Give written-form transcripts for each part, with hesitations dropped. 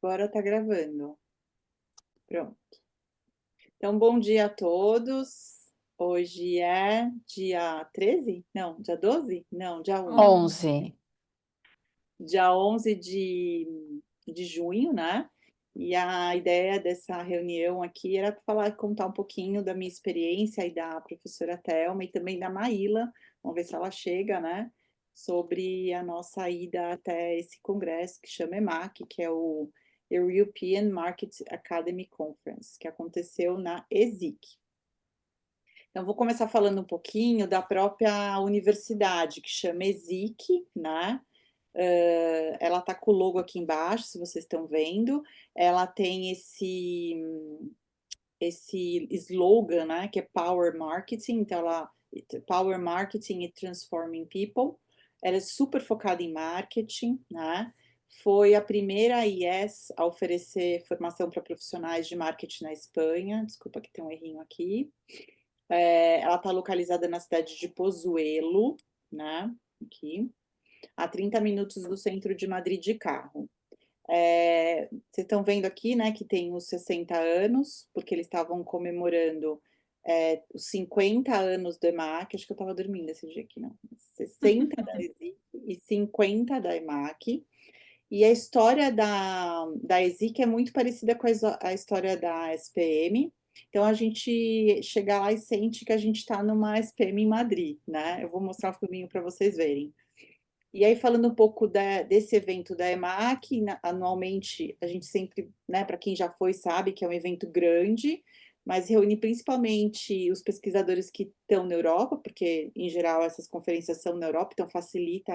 Agora tá gravando. Pronto. Então, bom dia a todos. Hoje é dia 13? Não, dia 12? Não, dia 1. 11. Dia 11 de junho, né? E a ideia dessa reunião aqui era contar um pouquinho da minha experiência e da professora Thelma e também da Maíla, vamos ver se ela chega, né? Sobre a nossa ida até esse congresso que chama EMAC, que é o European Market Academy Conference, que aconteceu na ESIC. Então, vou começar falando um pouquinho da própria universidade, que chama ESIC, né? Ela tá com o logo aqui embaixo, se vocês estão vendo. Ela tem esse slogan, né, que é Power Marketing. Então, Power Marketing e Transforming People. Ela é super focada em marketing, né? Foi a primeira IES a oferecer formação para profissionais de marketing na Espanha. Desculpa que tem um errinho aqui. Ela está localizada na cidade de Pozuelo, né? Aqui, a 30 minutos do centro de Madrid de carro. Vocês estão vendo aqui, né, que tem os 60 anos, porque eles estavam comemorando os 50 anos do EMAC, acho que eu estava dormindo esse dia aqui, não. 60 da ESIC e 50 da EMAC. E a história da ESIC é muito parecida com a história da SPM. Então, a gente chega lá e sente que a gente está numa SPM em Madrid, né? Eu vou mostrar o filminho para vocês verem. E aí, falando um pouco desse evento da EMAC, anualmente, a gente sempre, né, para quem já foi, sabe que é um evento grande, mas reúne principalmente os pesquisadores que estão na Europa, porque, em geral, essas conferências são na Europa, então facilita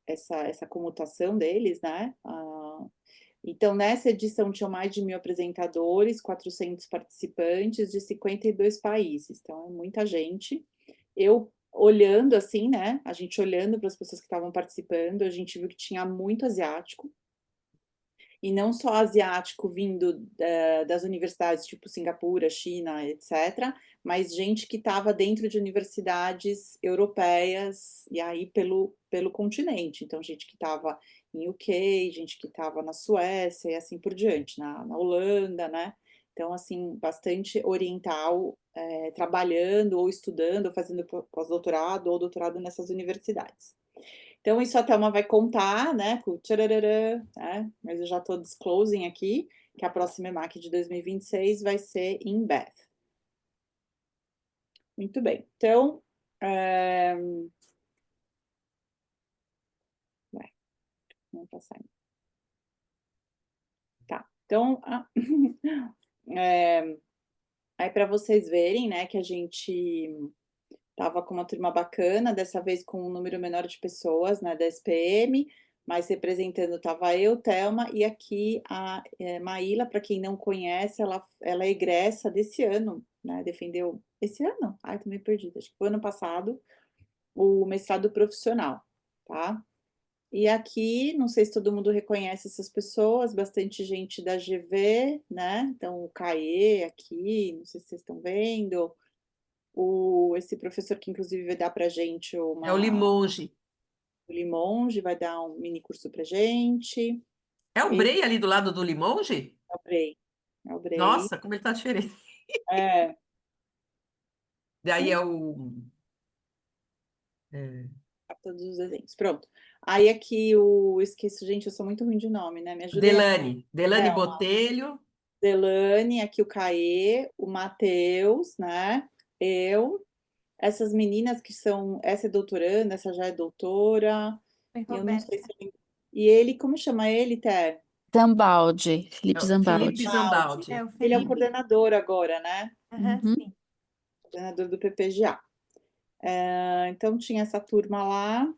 essa comutação deles, né? Então, nessa edição tinham mais de 1.000 apresentadores, 400 participantes de 52 países. Então, é muita gente. Eu olhando assim, né? A gente olhando para as pessoas que estavam participando, a gente viu que tinha muito asiático. E não só asiático vindo das universidades tipo Singapura, China, etc., mas gente que estava dentro de universidades europeias e aí pelo continente. Então, gente que estava em UK, gente que estava na Suécia e assim por diante, na Holanda, né? Então, assim, bastante oriental, trabalhando ou estudando, ou fazendo pós-doutorado ou doutorado nessas universidades. Então, isso a Thelma vai contar, né, com o tchararã, né, mas eu já estou disclosing aqui, que a próxima EMAC de 2026 vai ser em Bath. Muito bem, então, não tá saindo. Tá, então, aí para vocês verem, né, que a gente tava com uma turma bacana, dessa vez com um número menor de pessoas, né, da SPM, mas representando tava eu, Thelma, e aqui a Maíla, para quem não conhece, ela é egressa desse ano, né, defendeu esse ano? Ai, tô meio perdida, acho que foi ano passado, o mestrado profissional, tá? E aqui, não sei se todo mundo reconhece essas pessoas, bastante gente da GV, né? Então, o Caê aqui, não sei se vocês estão vendo, esse professor que inclusive vai dar para a gente É o Limonge. o Limonge, vai dar um mini curso para gente. É o Esse Brei ali do lado do Limonge? é o Brei. É o Brei. Nossa, como ele tá diferente. É, Daí é o... é, todos os desenhos. Pronto. Aí aqui esqueço, gente, eu sou muito ruim de nome, né? Me ajudem aqui. Delane Botelho. Delane, aqui o Caê, o Matheus, né? Eu. Essas meninas que são. Essa é doutoranda, essa já é doutora. Oi, E eu não sei Roberta. se. E ele, como chama ele, Té? Zambaldi, É Felipe o Felipe Zambaldi. Baldi. Zambaldi. É o Ele é o Felipe. coordenador agora, né? Aham, Uhum. sim. Coordenador do PPGA. Então tinha essa turma lá.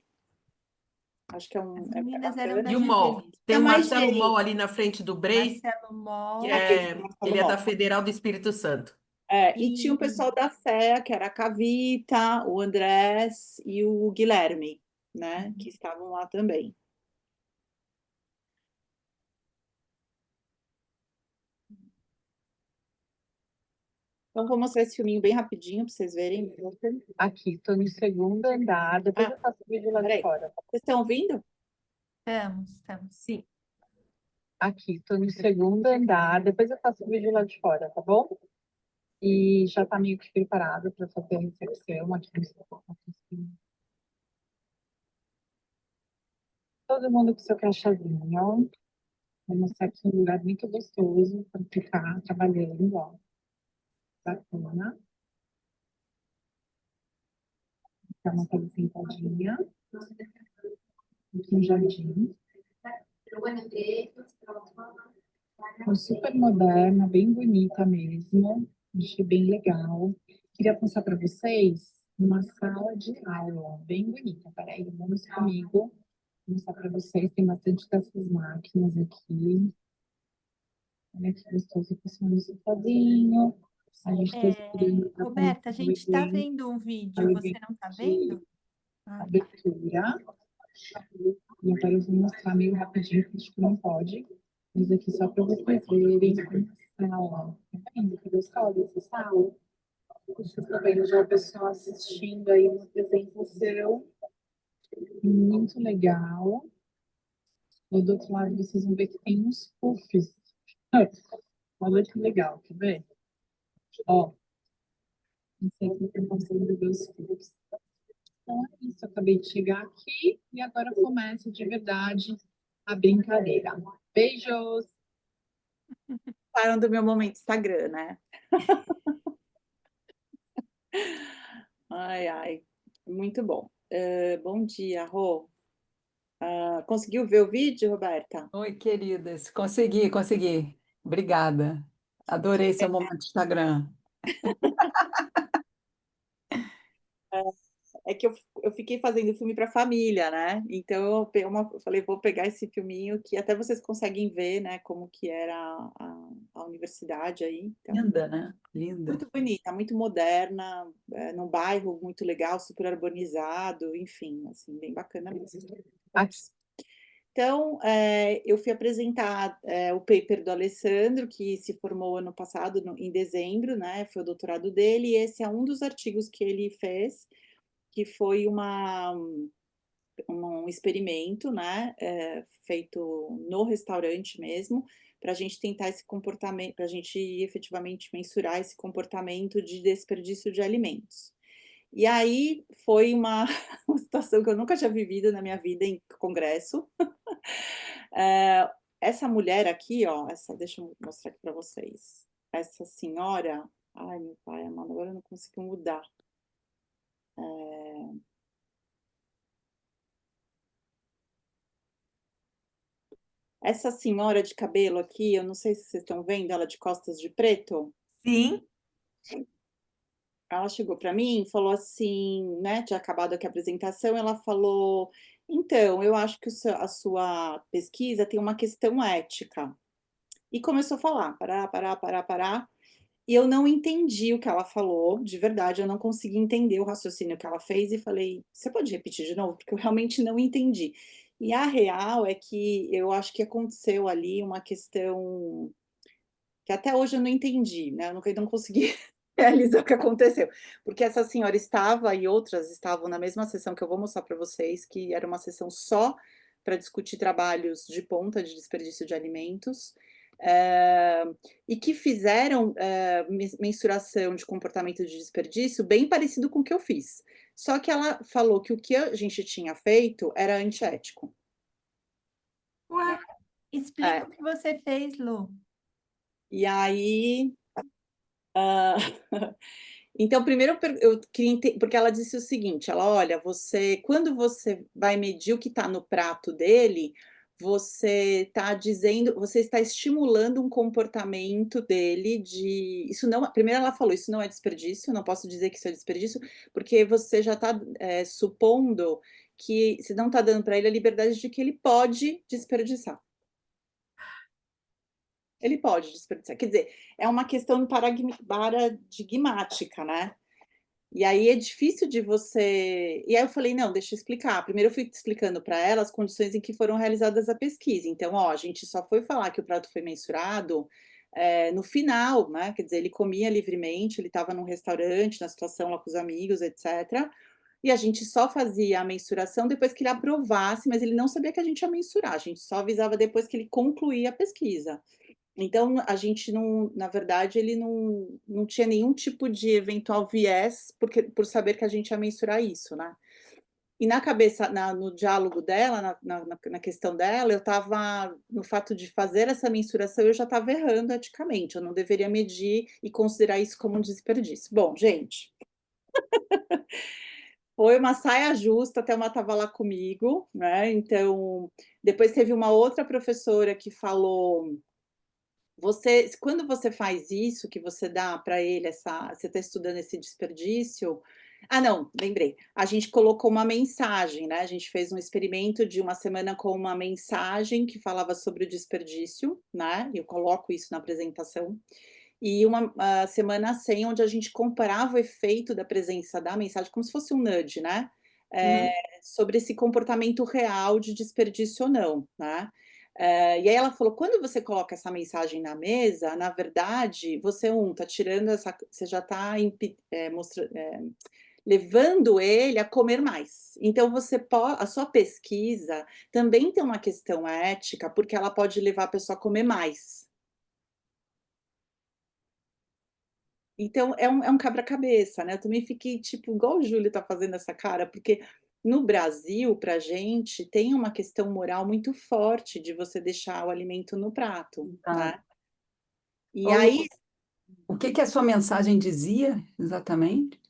Acho que As é meninas eram da E o bacana. Mol. GV. Tem Tinha o mais Marcelo Mol gente. ali na frente do Brei, Marcelo que Mol. Esse Marcelo ele é da Mol. Federal do Espírito Santo. E tinha o E pessoal da FEA, que era a Cavita, o Andrés e o Guilherme, né? Que estavam lá também. Então, vou mostrar esse filminho bem rapidinho para vocês verem. Aqui, estou no segundo andar, depois Ah, eu faço vídeo lá de Peraí, fora. vocês estão ouvindo? estamos. Sim. Aqui, tô no segundo andar. Depois eu faço o vídeo lá de fora, tá bom? E já tá meio que preparado para fazer a recepção aqui no segundo. Todo mundo com seu cachazinho. Vou mostrar aqui um lugar muito gostoso para ficar trabalhando, ó. Bacana. Tá uma casa sentadinha. Aqui um jardim. É super moderna, bem bonita mesmo. Achei bem legal. Queria mostrar para vocês uma sala de aula bem bonita. Peraí, vamos comigo. Vou mostrar para vocês. Tem bastante dessas máquinas aqui. Olha que gostoso, funcionando o sofazinho. A gente está estudando para Roberta, a começar o gente está evento. vendo um O vídeo, você evento não está de vendo? Ah, tá. abertura. E agora eu vou mostrar meio rapidinho, que acho que não pode. Mas aqui só para vocês verem a sala. Tá vendo que gostosa essa sala? Vocês estão vendo já o pessoal assistindo aí uma apresentação. Muito legal. E do outro lado vocês vão ver que tem uns puffs. Olha que legal, quer ver? Ó, não sei se você consegue ver os puffs. Então é isso, eu acabei de chegar aqui e agora começa de verdade a brincadeira. Beijos! Gostaram do meu momento Instagram, né? Ai, ai, muito bom. Bom dia, Rô. Conseguiu ver o vídeo, Roberta? Oi, queridas. Consegui. Obrigada. Adorei seu momento Instagram. É que eu fiquei fazendo filme para família, né? Então eu falei, vou pegar esse filminho que até vocês conseguem ver, né? Como que era a universidade aí. Então, Linda, né? Linda. muito bonita, muito moderna, num bairro muito legal, super urbanizado, enfim, assim, bem bacana mesmo. Então, eu fui apresentar o paper do Alessandro, que se formou ano passado, em dezembro, né? Foi o doutorado dele, e esse é um dos artigos que ele fez, que foi um experimento, né? Feito no restaurante mesmo, para a gente tentar esse comportamento, para a gente efetivamente mensurar esse comportamento de desperdício de alimentos. E aí foi uma situação que eu nunca tinha vivido na minha vida em congresso. Essa mulher aqui, ó, deixa eu mostrar aqui para vocês. Essa senhora, ai meu pai amado, agora eu não consigo mudar. Essa senhora de cabelo aqui, eu não sei se vocês estão vendo ela de costas de preto. Sim. Ela chegou para mim e falou assim, né, tinha acabado aqui a apresentação, ela falou, então, eu acho que a sua pesquisa tem uma questão ética. E começou a falar, parar. E eu não entendi o que ela falou, de verdade, eu não consegui entender o raciocínio que ela fez e falei, você pode repetir de novo? Porque eu realmente não entendi. E a real é que eu acho que aconteceu ali uma questão que até hoje eu não entendi, né? Eu não consegui realizar o que aconteceu. Porque essa senhora estava e outras estavam na mesma sessão que eu vou mostrar para vocês, que era uma sessão só para discutir trabalhos de ponta de desperdício de alimentos, e que fizeram mensuração de comportamento de desperdício bem parecido com o que eu fiz. Só que ela falou que o que a gente tinha feito era antiético. Ué, explica o que você fez, Lu. E aí. Então, primeiro eu queria entender, porque ela disse o seguinte: ela, olha, quando você vai medir o que está no prato dele, você está estimulando um comportamento dele isso não, primeiro ela falou, isso não é desperdício, não posso dizer que isso é desperdício, porque você já está supondo que você não está dando para ele a liberdade de que ele pode desperdiçar. Ele pode desperdiçar. Quer dizer, é uma questão paradigmática, né? E aí é difícil de você. E aí eu falei, não, deixa eu explicar. Primeiro eu fui explicando para ela as condições em que foram realizadas a pesquisa. Então, ó, a gente só foi falar que o prato foi mensurado no final, né? Quer dizer, ele comia livremente, ele estava num restaurante, na situação lá com os amigos, etc. e a gente só fazia a mensuração depois que ele aprovasse, mas ele não sabia que a gente ia mensurar, a gente só avisava depois que ele concluía a pesquisa. Então, a gente não, na verdade, ele não tinha nenhum tipo de eventual viés, por saber que a gente ia mensurar isso, né. E na cabeça, no diálogo dela, na questão dela, eu estava, no fato de fazer essa mensuração, eu já estava errando eticamente, eu não deveria medir e considerar isso como um desperdício. Bom, gente, foi uma saia justa, até uma estava lá comigo, né, então, depois teve uma outra professora que falou: quando você faz isso, que você dá para ele você está estudando esse desperdício. Ah, não, lembrei. A gente colocou uma mensagem, né? A gente fez um experimento de uma semana com uma mensagem que falava sobre o desperdício, né? Eu coloco isso na apresentação. E uma semana sem, onde a gente comparava o efeito da presença da mensagem, como se fosse um nudge, né? Uhum. Sobre esse comportamento real de desperdício ou não, né? E aí ela falou: quando você coloca essa mensagem na mesa, na verdade, você está tirando você já está levando ele a comer mais. Então a sua pesquisa também tem uma questão ética, porque ela pode levar a pessoa a comer mais. Então é um quebra-cabeça, né, eu também fiquei, tipo, igual o Júlio tá fazendo essa cara, porque no Brasil, pra gente, tem uma questão moral muito forte de você deixar o alimento no prato, Tá. né. E Ô, Lu, aí o que que a sua mensagem dizia exatamente?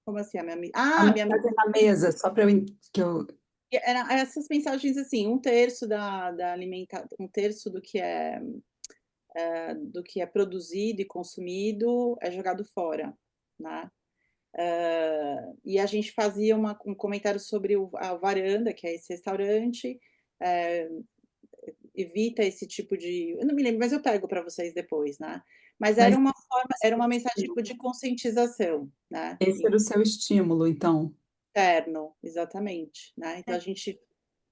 como assim? A Minha mensagem na mesa, só para que eu. era essas mensagens, assim, um terço um terço do que é produzido e consumido é jogado fora, né. E a gente fazia um comentário sobre a varanda, que é esse restaurante, eh, evita esse tipo de, eu não me lembro, mas eu pego para vocês depois, né. Mas Mas era uma mensagem tipo de conscientização, né, esse era o seu estímulo, então. interno, exatamente, né. Então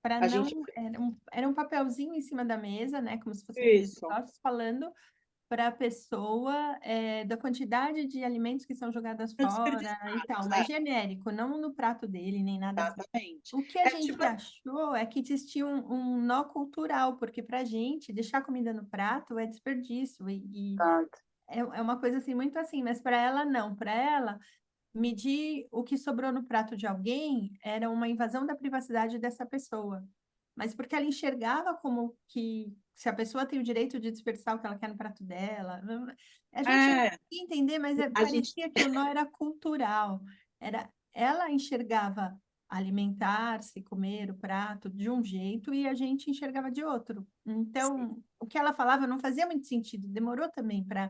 Para a gente não, era um papelzinho em cima da mesa, né, como se fosse aqueles isso, negócios falando para a pessoa, da quantidade de alimentos que são jogadas fora e tal, desperdiçados, mas genérico, não no prato dele, nem nada assim. exatamente. O que a É gente tipo achou é que existia um nó cultural, porque para a gente deixar comida no prato é desperdício e Tá. é uma coisa assim, muito assim, mas para ela não, para ela medir o que sobrou no prato de alguém era uma invasão da privacidade dessa pessoa. Mas porque ela enxergava como que se a pessoa tem o direito de desperdiçar o que ela quer no prato dela. A gente não é, conseguia entender, mas a gente parecia que o nó era cultural. Ela enxergava alimentar-se, comer o prato de um jeito e a gente enxergava de outro. Então, o que ela falava não fazia muito sentido. Demorou também para a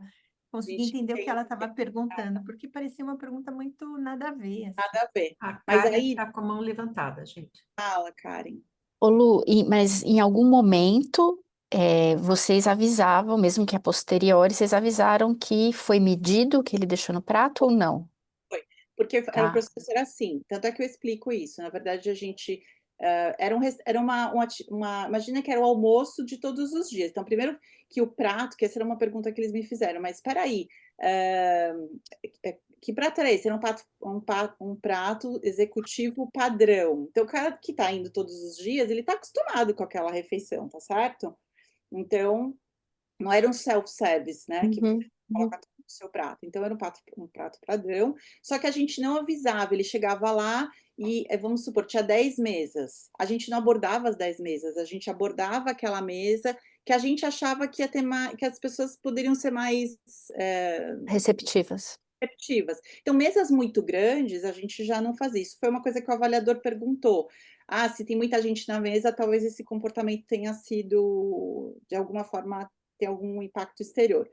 conseguir gente entender o que ela entende, estava perguntando, porque parecia uma pergunta muito nada a ver, assim. nada a ver. A Mas Karen aí está com a mão levantada, gente. fala, Karen. Ô Lu, mas em algum momento vocês avisavam, mesmo que a posteriori, vocês avisaram que foi medido o que ele deixou no prato ou não? Foi, porque era o Tá, processo era assim, tanto é que eu explico isso, na verdade a gente, era imagina que era o almoço de todos os dias, então primeiro que o prato, que essa era uma pergunta que eles me fizeram, mas espera aí, que prato era esse? Era um prato executivo padrão, então o cara que está indo todos os dias, ele está acostumado com aquela refeição, tá certo? Então, não era um self-service, né, que você uhum, uhum. coloca tudo no seu prato. Então era um prato padrão, só que a gente não avisava, ele chegava lá e, vamos supor, tinha 10 mesas. A gente não abordava as 10 mesas, a gente abordava aquela mesa que a gente achava que ia ter que as pessoas poderiam ser mais, Receptivas. receptivas. Então, mesas muito grandes, a gente já não fazia. Isso foi uma coisa que o avaliador perguntou. Ah, se tem muita gente na mesa, talvez esse comportamento tenha sido, de alguma forma, ter algum impacto exterior.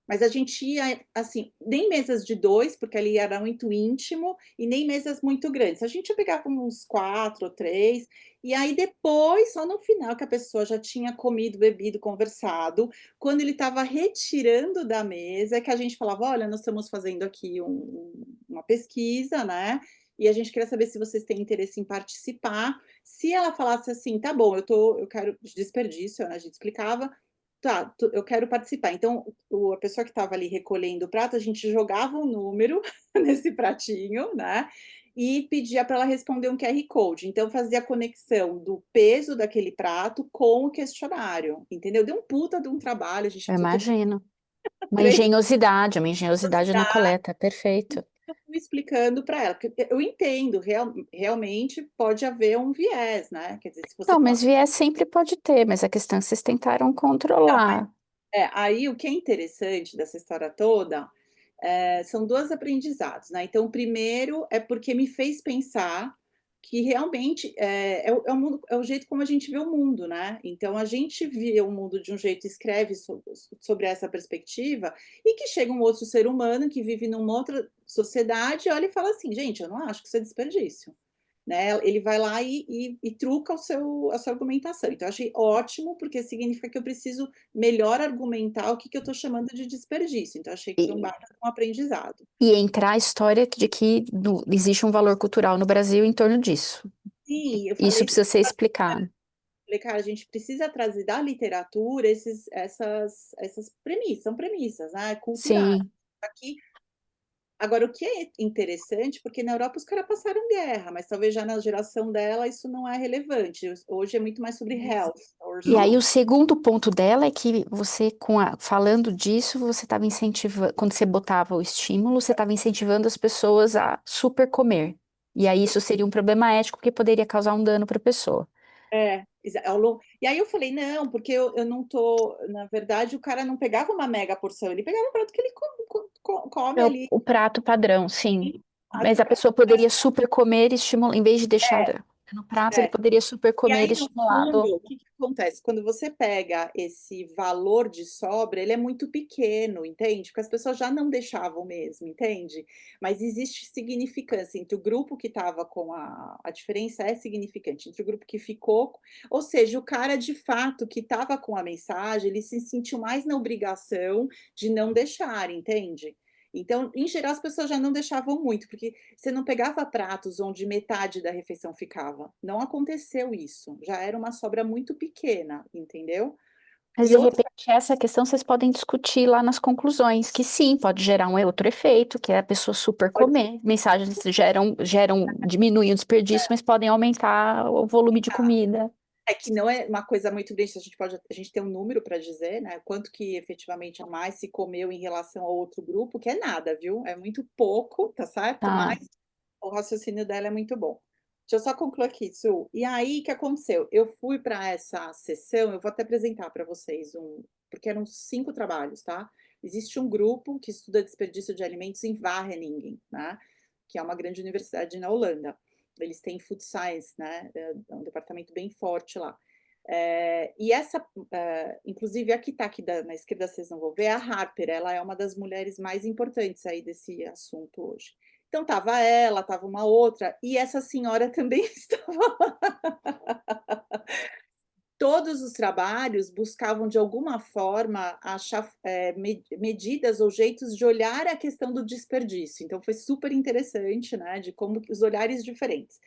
Mas a gente ia, assim, nem mesas de 2, porque ali era muito íntimo, e nem mesas muito grandes. A gente pegava uns 4 ou 3, e aí depois, só no final, que a pessoa já tinha comido, bebido, conversado, quando ele estava retirando da mesa, é que a gente falava: "Olha, nós estamos fazendo aqui uma pesquisa, né, e a gente queria saber se vocês têm interesse em participar". Se ela falasse assim: "Tá bom, eu quero desperdício", né, a gente explicava, tá, eu quero participar. Então, a pessoa que estava ali recolhendo o prato, a gente jogava um número nesse pratinho, né? E pedia para ela responder um QR Code. Então, fazia a conexão do peso daquele prato com o questionário, entendeu? Deu um puta de um trabalho, a gente Eu precisou ter imagino. três Uma engenhosidade na coleta, perfeito. eu fui explicando para ela, porque eu entendo, realmente pode haver um viés, né? Quer dizer, se você Não, fala. mas viés sempre pode ter, mas a questão é que vocês tentaram Não, controlar. aí o que é interessante dessa história toda, são 2 aprendizados, né. Então o primeiro é porque me fez pensar que realmente, é o mundo é o jeito como a gente vê o mundo, né. Então a gente vê o mundo de um jeito, escreve sobre essa perspectiva, e que chega um outro ser humano que vive numa outra sociedade, olha e fala assim: "Gente, eu não acho que isso é desperdício". Né, ele vai lá e truca a sua argumentação. Então eu achei ótimo, porque significa que eu preciso melhor argumentar o que eu estou chamando de desperdício. Então achei que foi um E, baita de um aprendizado. e entrar a história de que existe um valor cultural no Brasil em torno disso. Sim, eu Isso falei precisa ser explicado. cara, a gente precisa trazer da literatura essas premissas, são premissas, né, culturais. Sim. Aqui agora o que é interessante, porque na Europa os caras passaram guerra, mas talvez já na geração dela isso não é relevante. Hoje é muito mais sobre health or E aí o so. segundo ponto dela é que você, falando disso, você estava incentivando, quando você botava o estímulo, você estava incentivando as pessoas a super comer. E aí isso seria um problema ético que poderia causar um dano para a pessoa. E aí eu falei: "Não, porque eu não tô", na verdade o cara não pegava uma mega porção, ele pegava um prato que ele come É o, ali, o prato padrão, sim. faz Mas o a prato. pessoa poderia super comer e estimular, em vez de deixar no prato, ele É. poderia super E comer aí, no estimulado. fundo, o que que acontece? Quando você pega esse valor de sobra, ele é muito pequeno, entende? Porque as pessoas já não deixavam mesmo, entende? Mas existe significância entre o grupo que estava com a diferença é significante, entre o grupo que ficou, ou seja, o cara de fato que estava com a mensagem, ele se sentiu mais na obrigação de não deixar, entende? Então, em geral, as pessoas já não deixavam muito, porque você não pegava pratos onde metade da refeição ficava. Não aconteceu isso. Já era uma sobra muito pequena, entendeu? Mas, E de outra repente, essa questão vocês podem discutir lá nas conclusões, que sim, pode gerar um outro efeito, que é a pessoa super coisa comer. Mensagens diminuem o desperdício, mas podem aumentar o volume de comida. é que não é uma coisa muito grande, a gente tem um número para dizer, né, quanto que efetivamente a mais se comeu em relação ao outro grupo, que é nada, viu? É muito pouco, tá certo? Tá, Mas o raciocínio dela é muito bom. Deixa eu só concluir aqui, Su. E aí, o que aconteceu? Eu fui para essa sessão, eu vou até apresentar para vocês porque eram 5 trabalhos, tá? Existe um grupo que estuda desperdício de alimentos em Wageningen, né? Que é uma grande universidade na Holanda. Eles têm food science, né? É um departamento bem forte lá. E essa, inclusive a que está aqui na esquerda, vocês não vão ver, é a Harper. Ela é uma das mulheres mais importantes aí desse assunto hoje. Então estava ela, estava uma outra, e essa senhora também estava lá. Todos os trabalhos buscavam, de alguma forma, achar medidas ou jeitos de olhar a questão do desperdício. Então foi super interessante, né, de como os olhares diferentes.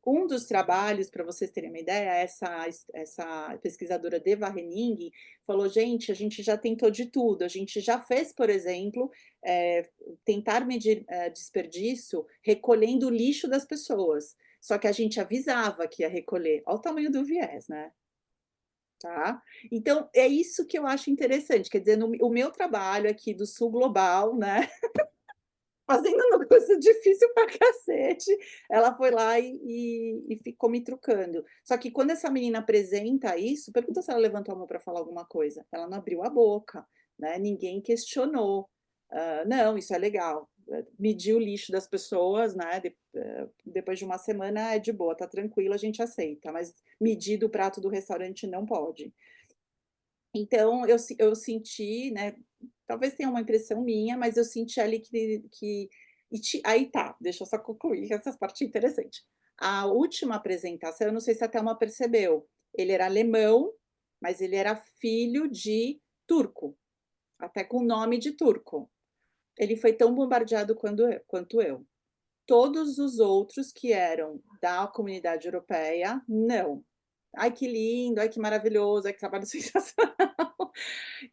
Um dos trabalhos, para vocês terem uma ideia, essa pesquisadora de Wageningen falou: gente, a gente já tentou de tudo, a gente já fez, por exemplo, tentar medir desperdício recolhendo o lixo das pessoas, só que a gente avisava que ia recolher. Olha o tamanho do viés, né? Tá? Então, é isso que eu acho interessante, quer dizer, o meu trabalho aqui do Sul Global, né? Fazendo uma coisa difícil pra cacete, ela foi lá e ficou me trucando. Só que quando essa menina apresenta isso, pergunta se ela levantou a mão para falar alguma coisa. Ela não abriu a boca, né? Ninguém questionou. Não, isso é legal. Medir o lixo das pessoas, né? Depois de uma semana é de boa, tá tranquilo, a gente aceita. Mas medir do prato do restaurante não pode. Então, eu senti, né, talvez tenha uma impressão minha, mas eu senti ali aí tá, deixa eu só concluir, que essa parte é interessante. A última apresentação, eu não sei se a Thelma percebeu, ele era alemão, mas ele era filho de turco, até com nome de turco. Ele foi tão bombardeado quanto eu. Todos os outros que eram da comunidade europeia, não. Ai, que lindo, ai, que maravilhoso, ai, que trabalho sensacional.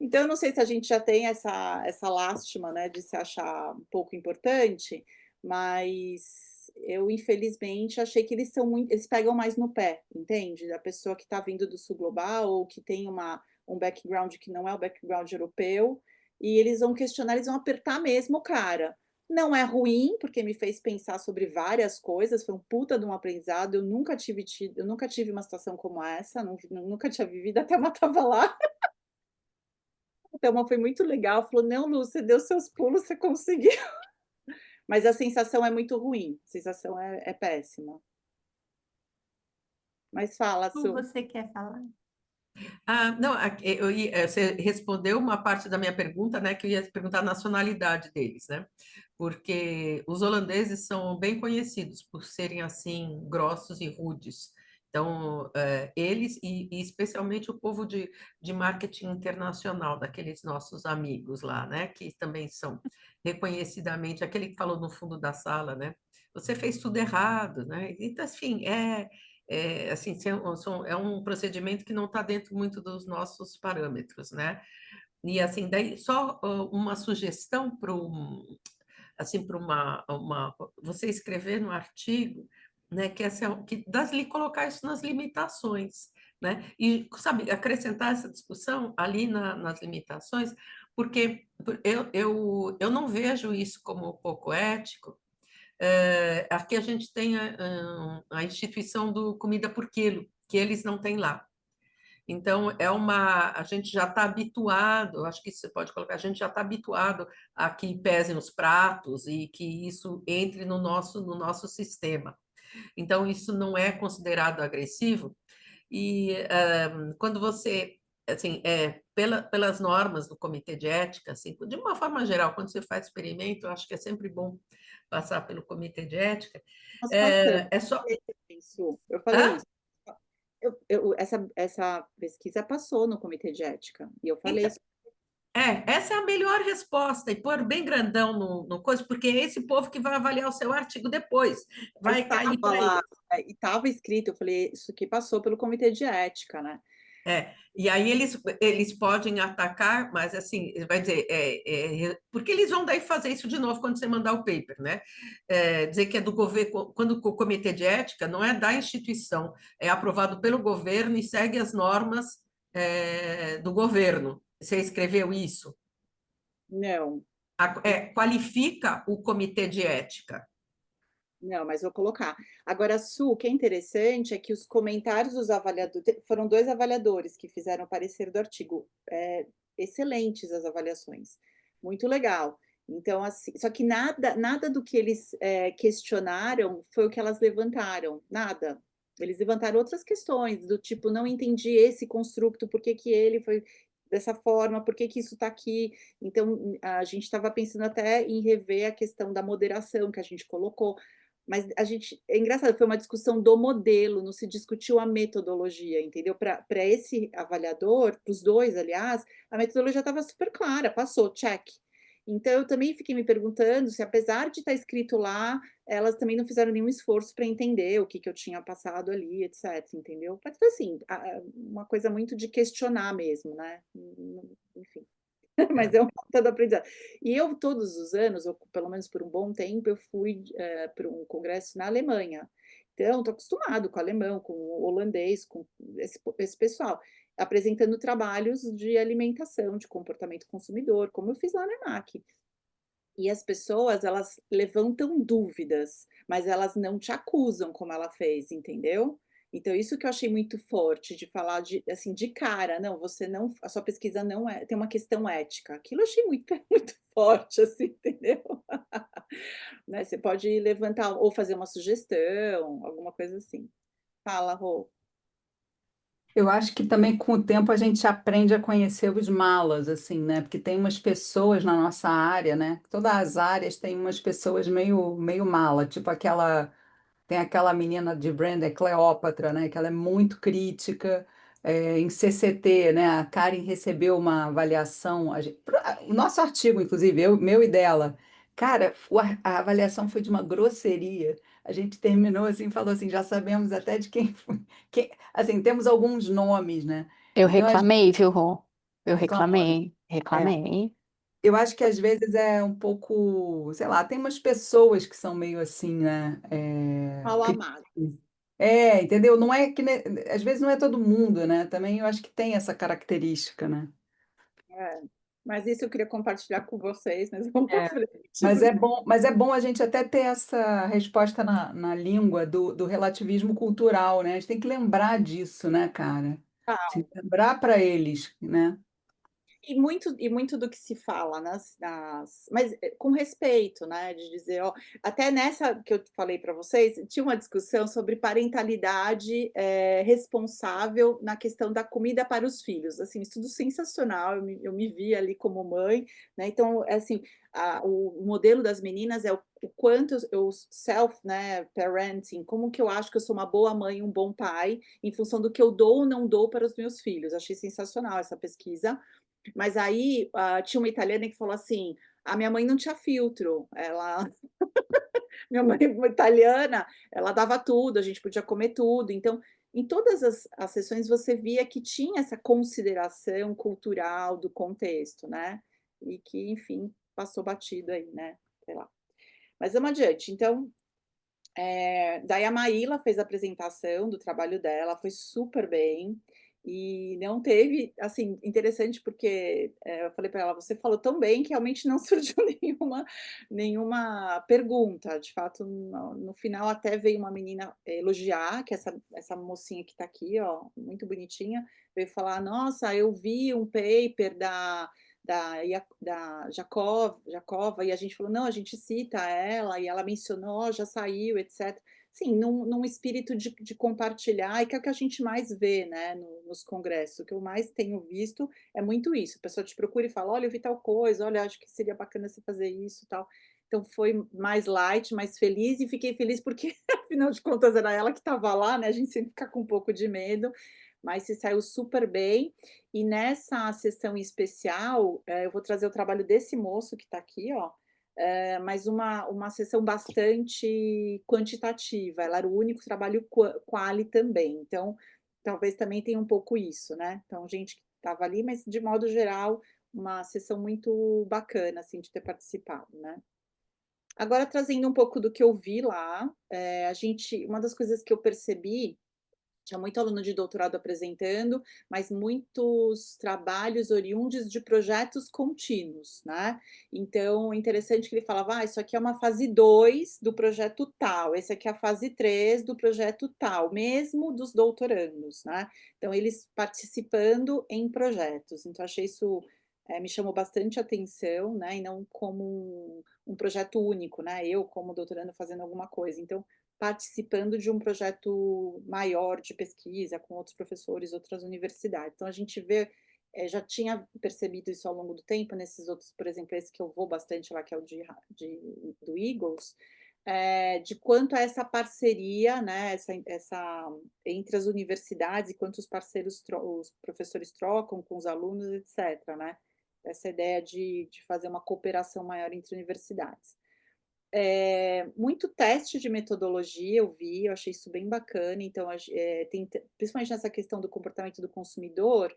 Então, eu não sei se a gente já tem essa lástima, né, de se achar um pouco importante, mas eu, infelizmente, achei que eles pegam mais no pé, entende? Da pessoa que está vindo do sul global ou que tem um background que não é o background europeu, e eles vão questionar, eles vão apertar mesmo o cara. Não é ruim, porque me fez pensar sobre várias coisas, foi um puta de um aprendizado, eu nunca tive uma situação como essa, nunca tinha vivido, até uma estava lá. Então, foi muito legal, falou: "Não, Lu, você deu seus pulos, você conseguiu". Mas a sensação é muito ruim, a sensação é péssima. Mas fala, Lu, Su. você quer falar? Não, você respondeu uma parte da minha pergunta, né, que eu ia perguntar a nacionalidade deles, né? Porque os holandeses são bem conhecidos por serem assim grossos e rudes. Então, eles e especialmente o povo de marketing internacional, daqueles nossos amigos lá, né, que também são reconhecidamente aquele que falou no fundo da sala, né? Você fez tudo errado, né? Então, assim, assim, é um procedimento que não está dentro muito dos nossos parâmetros, né? E assim, daí só uma sugestão para assim, para você escrever no artigo, né? Colocar isso nas limitações, né? E sabe, acrescentar essa discussão ali nas limitações, porque eu não vejo isso como pouco ético. Aqui a gente tem a instituição do comida por quilo, que eles não têm lá. Então, a gente já está habituado, acho que você pode colocar, a gente já está habituado a que pesem os pratos e que isso entre no nosso sistema. Então, isso não é considerado agressivo. E quando você, assim, pelas normas do Comitê de Ética, assim, de uma forma geral, quando você faz experimento, eu acho que é sempre bom passar pelo Comitê de Ética. Nós passamos. É só. Isso, eu falei Hã? isso. Essa pesquisa passou no comitê de ética, e eu falei Então, isso. essa é a melhor resposta, e pôr bem grandão no coisa, porque é esse povo que vai avaliar o seu artigo depois, Mas vai estava cair para lá, ele. e estava escrito, eu falei, isso aqui passou pelo comitê de ética, né? E aí eles podem atacar, mas assim, vai dizer, porque eles vão daí fazer isso de novo quando você mandar o paper, né? Dizer que é do governo, quando o comitê de ética não é da instituição, é aprovado pelo governo e segue as normas do governo. Você escreveu isso? Não, Qualifica o comitê de ética. não, mas vou colocar. Agora, Su, o que é interessante é que os comentários dos avaliadores, foram 2 avaliadores que fizeram o parecer do artigo, excelentes as avaliações, muito legal. Então, assim, só que nada do que eles questionaram foi o que elas levantaram, nada. Eles levantaram outras questões, do tipo, não entendi esse construto, por que que ele foi dessa forma, por que que isso está aqui. Então, a gente estava pensando até em rever a questão da moderação que a gente colocou, mas é engraçado, foi uma discussão do modelo, não se discutiu a metodologia, entendeu? Para esse avaliador, para os 2, aliás, a metodologia estava super clara, passou, check. Então, eu também fiquei me perguntando se, apesar de estar escrito lá, elas também não fizeram nenhum esforço para entender o que eu tinha passado ali, etc, entendeu? Mas foi assim, uma coisa muito de questionar mesmo, né? Enfim. Mas é um puta aprendizado. E eu, todos os anos, ou pelo menos por um bom tempo, eu fui para um congresso na Alemanha. Então, estou acostumado com o alemão, com o holandês, com esse pessoal, apresentando trabalhos de alimentação, de comportamento consumidor, como eu fiz lá na ENAC. E as pessoas, elas levantam dúvidas, mas elas não te acusam como ela fez, entendeu? Então, isso que eu achei muito forte, de falar assim, de cara, não, você não, a sua pesquisa não tem uma questão ética. Aquilo eu achei muito, muito forte, assim, entendeu? Né? Você pode levantar ou fazer uma sugestão, alguma coisa assim. Fala, Rô. Eu acho que também com o tempo a gente aprende a conhecer os malas, assim, né? Porque tem umas pessoas na nossa área, né? Todas as áreas têm umas pessoas meio mala, tipo tem aquela menina de Brand, Cleópatra, né? Que ela é muito crítica. Em CCT, né? A Karen recebeu uma avaliação, o nosso artigo, inclusive, meu e dela. Cara, a avaliação foi de uma grosseria. A gente terminou assim, falou assim, já sabemos até de quem foi. Assim, temos alguns nomes, né? Eu Então, reclamei, viu, Rô? Eu reclamando. reclamei. Eu acho que às vezes é um pouco, sei lá, tem umas pessoas que são meio assim, né? Mal amado. Entendeu? Não é que às vezes não é todo mundo, né? Também eu acho que tem essa característica, né? É. Mas isso eu queria compartilhar com vocês, mas vamos para É, frente. mas é bom a gente até ter essa resposta na língua do relativismo cultural, né? A gente tem que lembrar disso, né, cara? Se lembrar para eles, né? E muito do que se fala mas com respeito, né? De dizer, ó, até nessa que eu falei para vocês, tinha uma discussão sobre parentalidade responsável na questão da comida para os filhos. Assim, isso tudo sensacional, eu me vi ali como mãe, né? Então, assim, o modelo das meninas é o quanto eu self, né, parenting, como que eu acho que eu sou uma boa mãe, um bom pai, em função do que eu dou ou não dou para os meus filhos. Achei sensacional essa pesquisa. Mas aí tinha uma italiana que falou assim: a minha mãe não tinha filtro, minha mãe uma italiana, ela dava tudo, a gente podia comer tudo. Então, em todas as sessões você via que tinha essa consideração cultural do contexto, né? E que, enfim, passou batido aí, né? Sei lá. Mas vamos adiante. Então, daí a Maíla fez a apresentação do trabalho dela, foi super bem. E não teve, assim, interessante porque eu falei para ela, você falou tão bem que realmente não surgiu nenhuma pergunta. De fato, no final até veio uma menina elogiar, que essa mocinha que está aqui, ó, muito bonitinha, veio falar, nossa, eu vi um paper da Jacova, e a gente falou, não, a gente cita ela, e ela mencionou, já saiu, etc. Sim, num espírito de compartilhar, e que é o que a gente mais vê, né, nos congressos. O que eu mais tenho visto é muito isso. A pessoa te procura e fala, olha, eu vi tal coisa, olha, acho que seria bacana você fazer isso, tal. Então foi mais light, mais feliz, e fiquei feliz porque, afinal de contas, era ela que estava lá, né? A gente sempre fica com um pouco de medo, mas se saiu super bem. E nessa sessão especial, eu vou trazer o trabalho desse moço que está aqui, ó, mas uma sessão bastante quantitativa. Ela era o único trabalho quali também. Então, talvez também tenha um pouco isso, né? Então, gente que estava ali, mas de modo geral, uma sessão muito bacana, assim, de ter participado, né? Agora, trazendo um pouco do que eu vi lá, uma das coisas que eu percebi, tinha muito aluno de doutorado apresentando, mas muitos trabalhos oriundos de projetos contínuos, né? Então, interessante que ele falava, isso aqui é uma fase 2 do projeto tal, esse aqui é a fase 3 do projeto tal, mesmo dos doutorandos, né? Então, eles participando em projetos. Então, achei isso, me chamou bastante atenção, né? E não como um projeto único, né? Eu, como doutorando, fazendo alguma coisa. Então, participando de um projeto maior de pesquisa com outros professores, outras universidades. Então, a gente vê, já tinha percebido isso ao longo do tempo, nesses outros, por exemplo, esse que eu vou bastante lá, que é o do Eagles, de quanto é essa parceria, né, entre as universidades e quanto os parceiros, os professores trocam com os alunos, etc., né? Essa ideia de fazer uma cooperação maior entre universidades. Muito teste de metodologia eu vi, eu achei isso bem bacana. Então, principalmente nessa questão do comportamento do consumidor,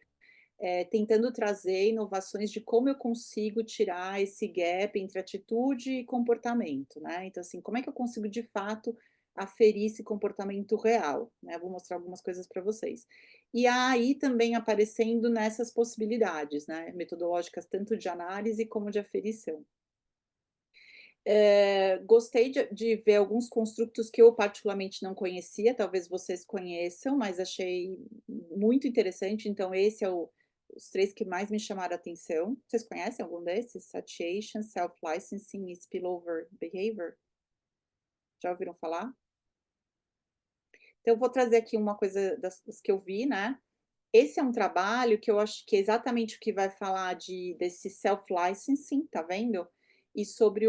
tentando trazer inovações de como eu consigo tirar esse gap entre atitude e comportamento, né? Então, assim, como é que eu consigo de fato aferir esse comportamento real, né? Vou mostrar algumas coisas para vocês. E aí também aparecendo nessas possibilidades, né? Metodológicas tanto de análise como de aferição. Gostei de ver alguns construtos que eu particularmente não conhecia, talvez vocês conheçam, mas achei muito interessante. Então, esse é os 3 que mais me chamaram a atenção. Vocês conhecem algum desses? Satiation, Self-Licensing e Spillover Behavior? Já ouviram falar? Então, eu vou trazer aqui uma coisa das que eu vi, né? Esse é um trabalho que eu acho que é exatamente o que vai falar desse self-licensing, tá vendo? E sobre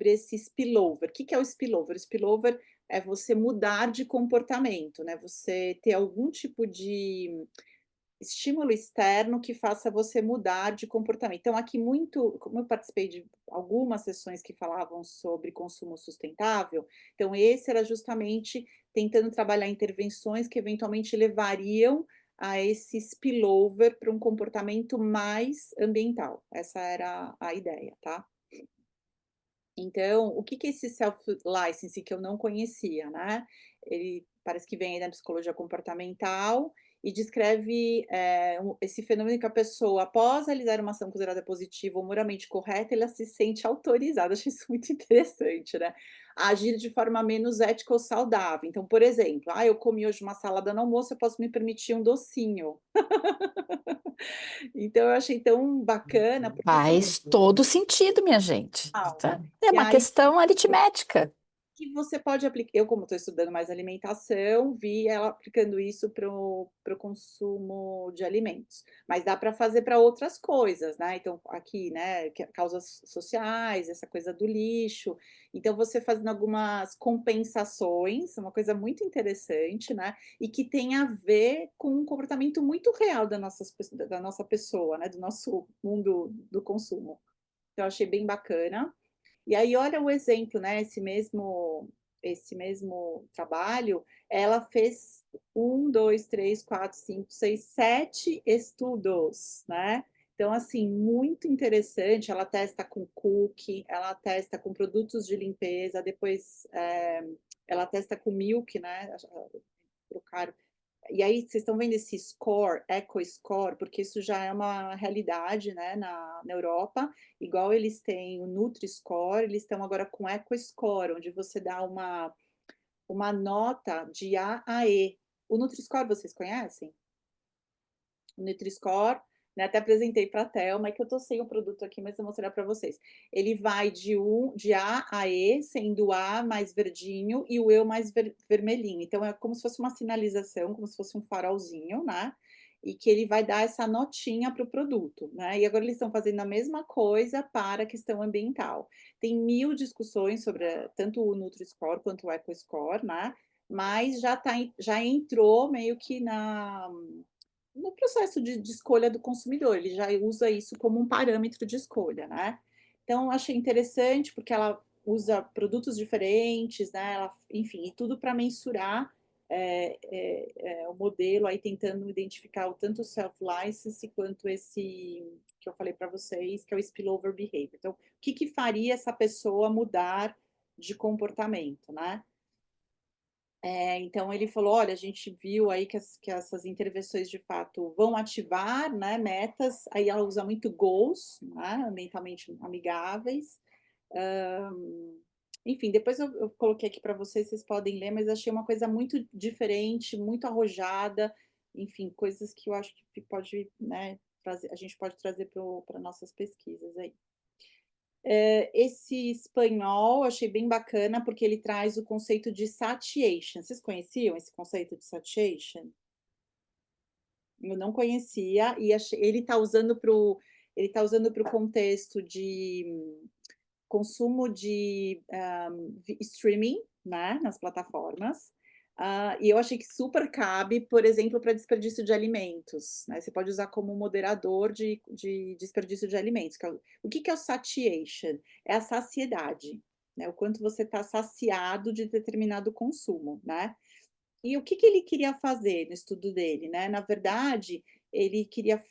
esse spillover. O que é o spillover? O spillover é você mudar de comportamento, né? Você ter algum tipo de estímulo externo que faça você mudar de comportamento. Então, aqui como eu participei de algumas sessões que falavam sobre consumo sustentável, então esse era justamente tentando trabalhar intervenções que eventualmente levariam a esse spillover para um comportamento mais ambiental. Essa era a ideia, tá? Então, o que que é esse self-licensing que eu não conhecia, né? Ele parece que vem aí da psicologia comportamental e descreve esse fenômeno que a pessoa, após realizar uma ação considerada positiva ou moralmente correta, ela se sente autorizada. Achei isso muito interessante, né? A agir de forma menos ética ou saudável. Então, por exemplo, eu comi hoje uma salada no almoço, eu posso me permitir um docinho. Então, eu achei tão bacana, porque isso é Faz todo sentido, minha gente. normal. É E uma aí, questão aritmética. que você pode aplicar. Eu, como estou estudando mais alimentação, vi ela aplicando isso para o consumo de alimentos. Mas dá para fazer para outras coisas, né? Então, aqui, né, causas sociais, essa coisa do lixo. Então, você fazendo algumas compensações, uma coisa muito interessante, né? E que tem a ver com um comportamento muito real da nossa pessoa, né? Do nosso mundo do consumo. Então, eu achei bem bacana. E aí, olha o exemplo, né? Esse mesmo trabalho, ela fez 7 estudos, né? Então, assim, muito interessante. Ela testa com cookie, ela testa com produtos de limpeza, depois ela testa com milk, né? Trocaram. E aí, vocês estão vendo esse score, eco score, porque isso já é uma realidade, né, na Europa. Igual eles têm o Nutri-Score, eles estão agora com eco score, onde você dá uma nota de A a E. O Nutri-Score vocês conhecem? O Nutri-Score, né, até apresentei para a Thelma, é que eu estou sem o produto aqui, mas eu vou mostrar para vocês. Ele vai de A a E, sendo o A mais verdinho e o E mais vermelhinho. Então, é como se fosse uma sinalização, como se fosse um farolzinho, né? E que ele vai dar essa notinha para o produto, né? E agora eles estão fazendo a mesma coisa para a questão ambiental. Tem 1000 discussões sobre tanto o Nutri-Score quanto o Eco-Score, né? Mas já entrou meio que no processo de escolha do consumidor, ele já usa isso como um parâmetro de escolha, né? Então, achei interessante, porque ela usa produtos diferentes, né? Enfim, e tudo para mensurar o modelo, aí tentando identificar o tanto o self-license quanto esse que eu falei para vocês, que é o spillover behavior. Então, o que faria essa pessoa mudar de comportamento, né? Então ele falou, olha, a gente viu aí que essas intervenções de fato vão ativar, né, metas, aí ela usa muito goals, né, ambientalmente amigáveis. Enfim, depois eu coloquei aqui para vocês, vocês podem ler, mas achei uma coisa muito diferente, muito arrojada, enfim, coisas que eu acho que pode, né, a gente pode trazer para nossas pesquisas aí. Esse espanhol eu achei bem bacana, porque ele traz o conceito de satiation. Vocês conheciam esse conceito de satiation? Eu não conhecia, e ele está usando para o contexto de consumo de streaming, né, nas plataformas. E eu achei que super cabe, por exemplo, para desperdício de alimentos, né? Você pode usar como moderador de desperdício de alimentos. O que é o satiation? É a saciedade, né? O quanto você está saciado de determinado consumo, né? E o que ele queria fazer no estudo dele, né? Na verdade, ele queria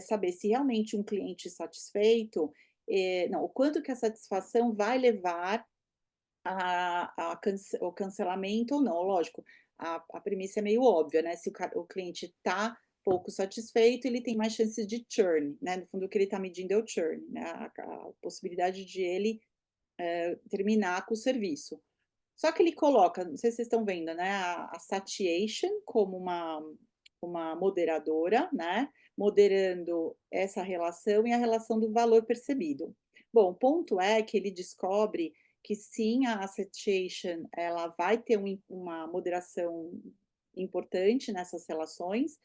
saber se realmente um cliente satisfeito, não, o quanto que a satisfação vai levar ao cancelamento ou não. Lógico, a premissa é meio óbvia, né? Se o cliente está pouco satisfeito, ele tem mais chances de churn, né? No fundo, o que ele está medindo é o churn, né? A possibilidade de ele terminar com o serviço. Só que ele coloca, não sei se vocês estão vendo, né? A satiation como uma moderadora, né? Moderando essa relação e a relação do valor percebido. Bom, o ponto é que ele descobre que sim, a satiation ela vai ter uma moderação importante nessas relações.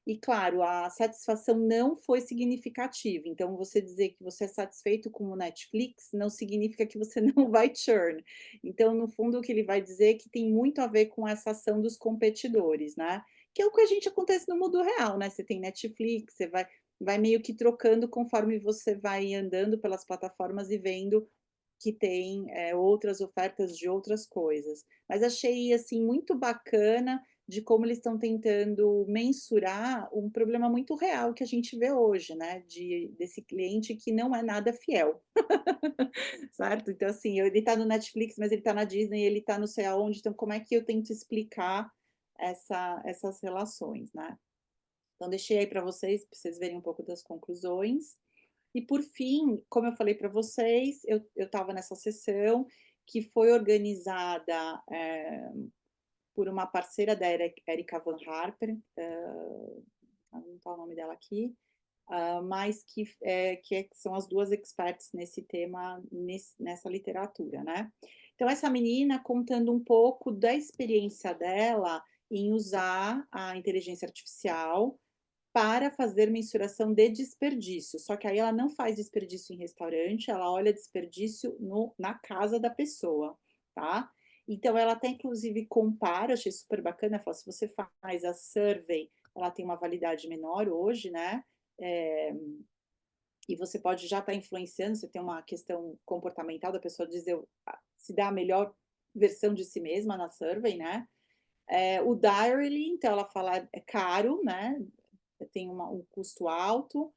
E claro, a satisfação não foi significativa. Então, você dizer que você é satisfeito com o Netflix não significa que você não vai churn. Então, no fundo, o que ele vai dizer é que tem muito a ver com essa ação dos competidores, né? Que é o que a gente acontece no mundo real, né? Você tem Netflix, você vai meio que trocando conforme você vai andando pelas plataformas e vendo que tem outras ofertas de outras coisas. Mas achei, assim, muito bacana de como eles estão tentando mensurar um problema muito real que a gente vê hoje, né, desse cliente que não é nada fiel. Certo? Então, assim, ele está no Netflix, mas ele está na Disney, ele está não sei aonde, então como é que eu tento explicar essas relações, né? Então, deixei aí para vocês verem um pouco das conclusões. E, por fim, como eu falei para vocês, eu estava nessa sessão que foi organizada por uma parceira da Erika Van Harper, não está o nome dela aqui, mas que são as duas experts nesse tema, nessa literatura, né? Então, essa menina contando um pouco da experiência dela em usar a inteligência artificial para fazer mensuração de desperdício. Só que aí ela não faz desperdício em restaurante, ela olha desperdício na casa da pessoa, tá? Então, ela até inclusive compara, achei super bacana, fala, se você faz a survey, ela tem uma validade menor hoje, né? E você pode já estar influenciando, você tem uma questão comportamental da pessoa dizer, se dá a melhor versão de si mesma na survey, né? O Diary, então ela fala, é caro, né? Tem um custo alto,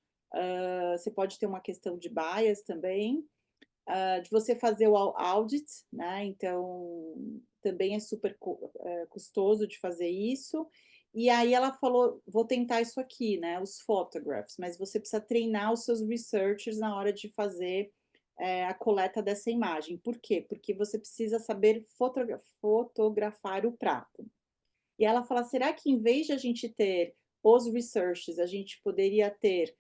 você pode ter uma questão de bias também, de você fazer o audit, né? Então, também é super custoso de fazer isso. E aí ela falou, vou tentar isso aqui, né? Os photographs, mas você precisa treinar os seus researchers na hora de fazer a coleta dessa imagem. Por quê? Porque você precisa saber fotografar o prato. E ela fala, será que em vez de a gente ter os researchers, a gente poderia ter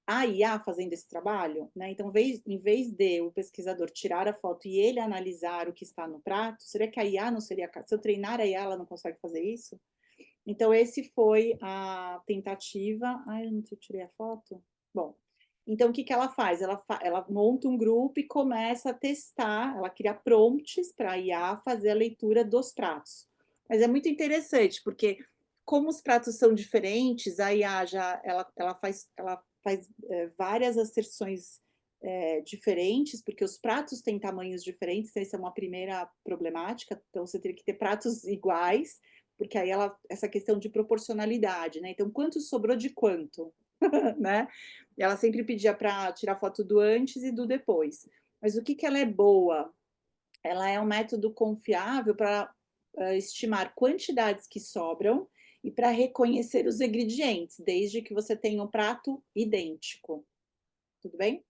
a IA fazendo esse trabalho, né? Então, em vez de o pesquisador tirar a foto e ele analisar o que está no prato, será que a IA não seria... Se eu treinar a IA, ela não consegue fazer isso? Então, esse foi a tentativa... Ai, eu não tirei a foto? Bom, então, o que ela faz? Ela monta um grupo e começa a testar, ela cria prompts para a IA fazer a leitura dos pratos. Mas é muito interessante, porque como os pratos são diferentes, a IA ela faz várias asserções diferentes, porque os pratos têm tamanhos diferentes, essa é uma primeira problemática, então você teria que ter pratos iguais, porque aí essa questão de proporcionalidade, né? Então, quanto sobrou de quanto, né? Ela sempre pedia para tirar foto do antes e do depois. Mas o que ela é boa? Ela é um método confiável para estimar quantidades que sobram e para reconhecer os ingredientes, desde que você tenha um prato idêntico. Tudo bem?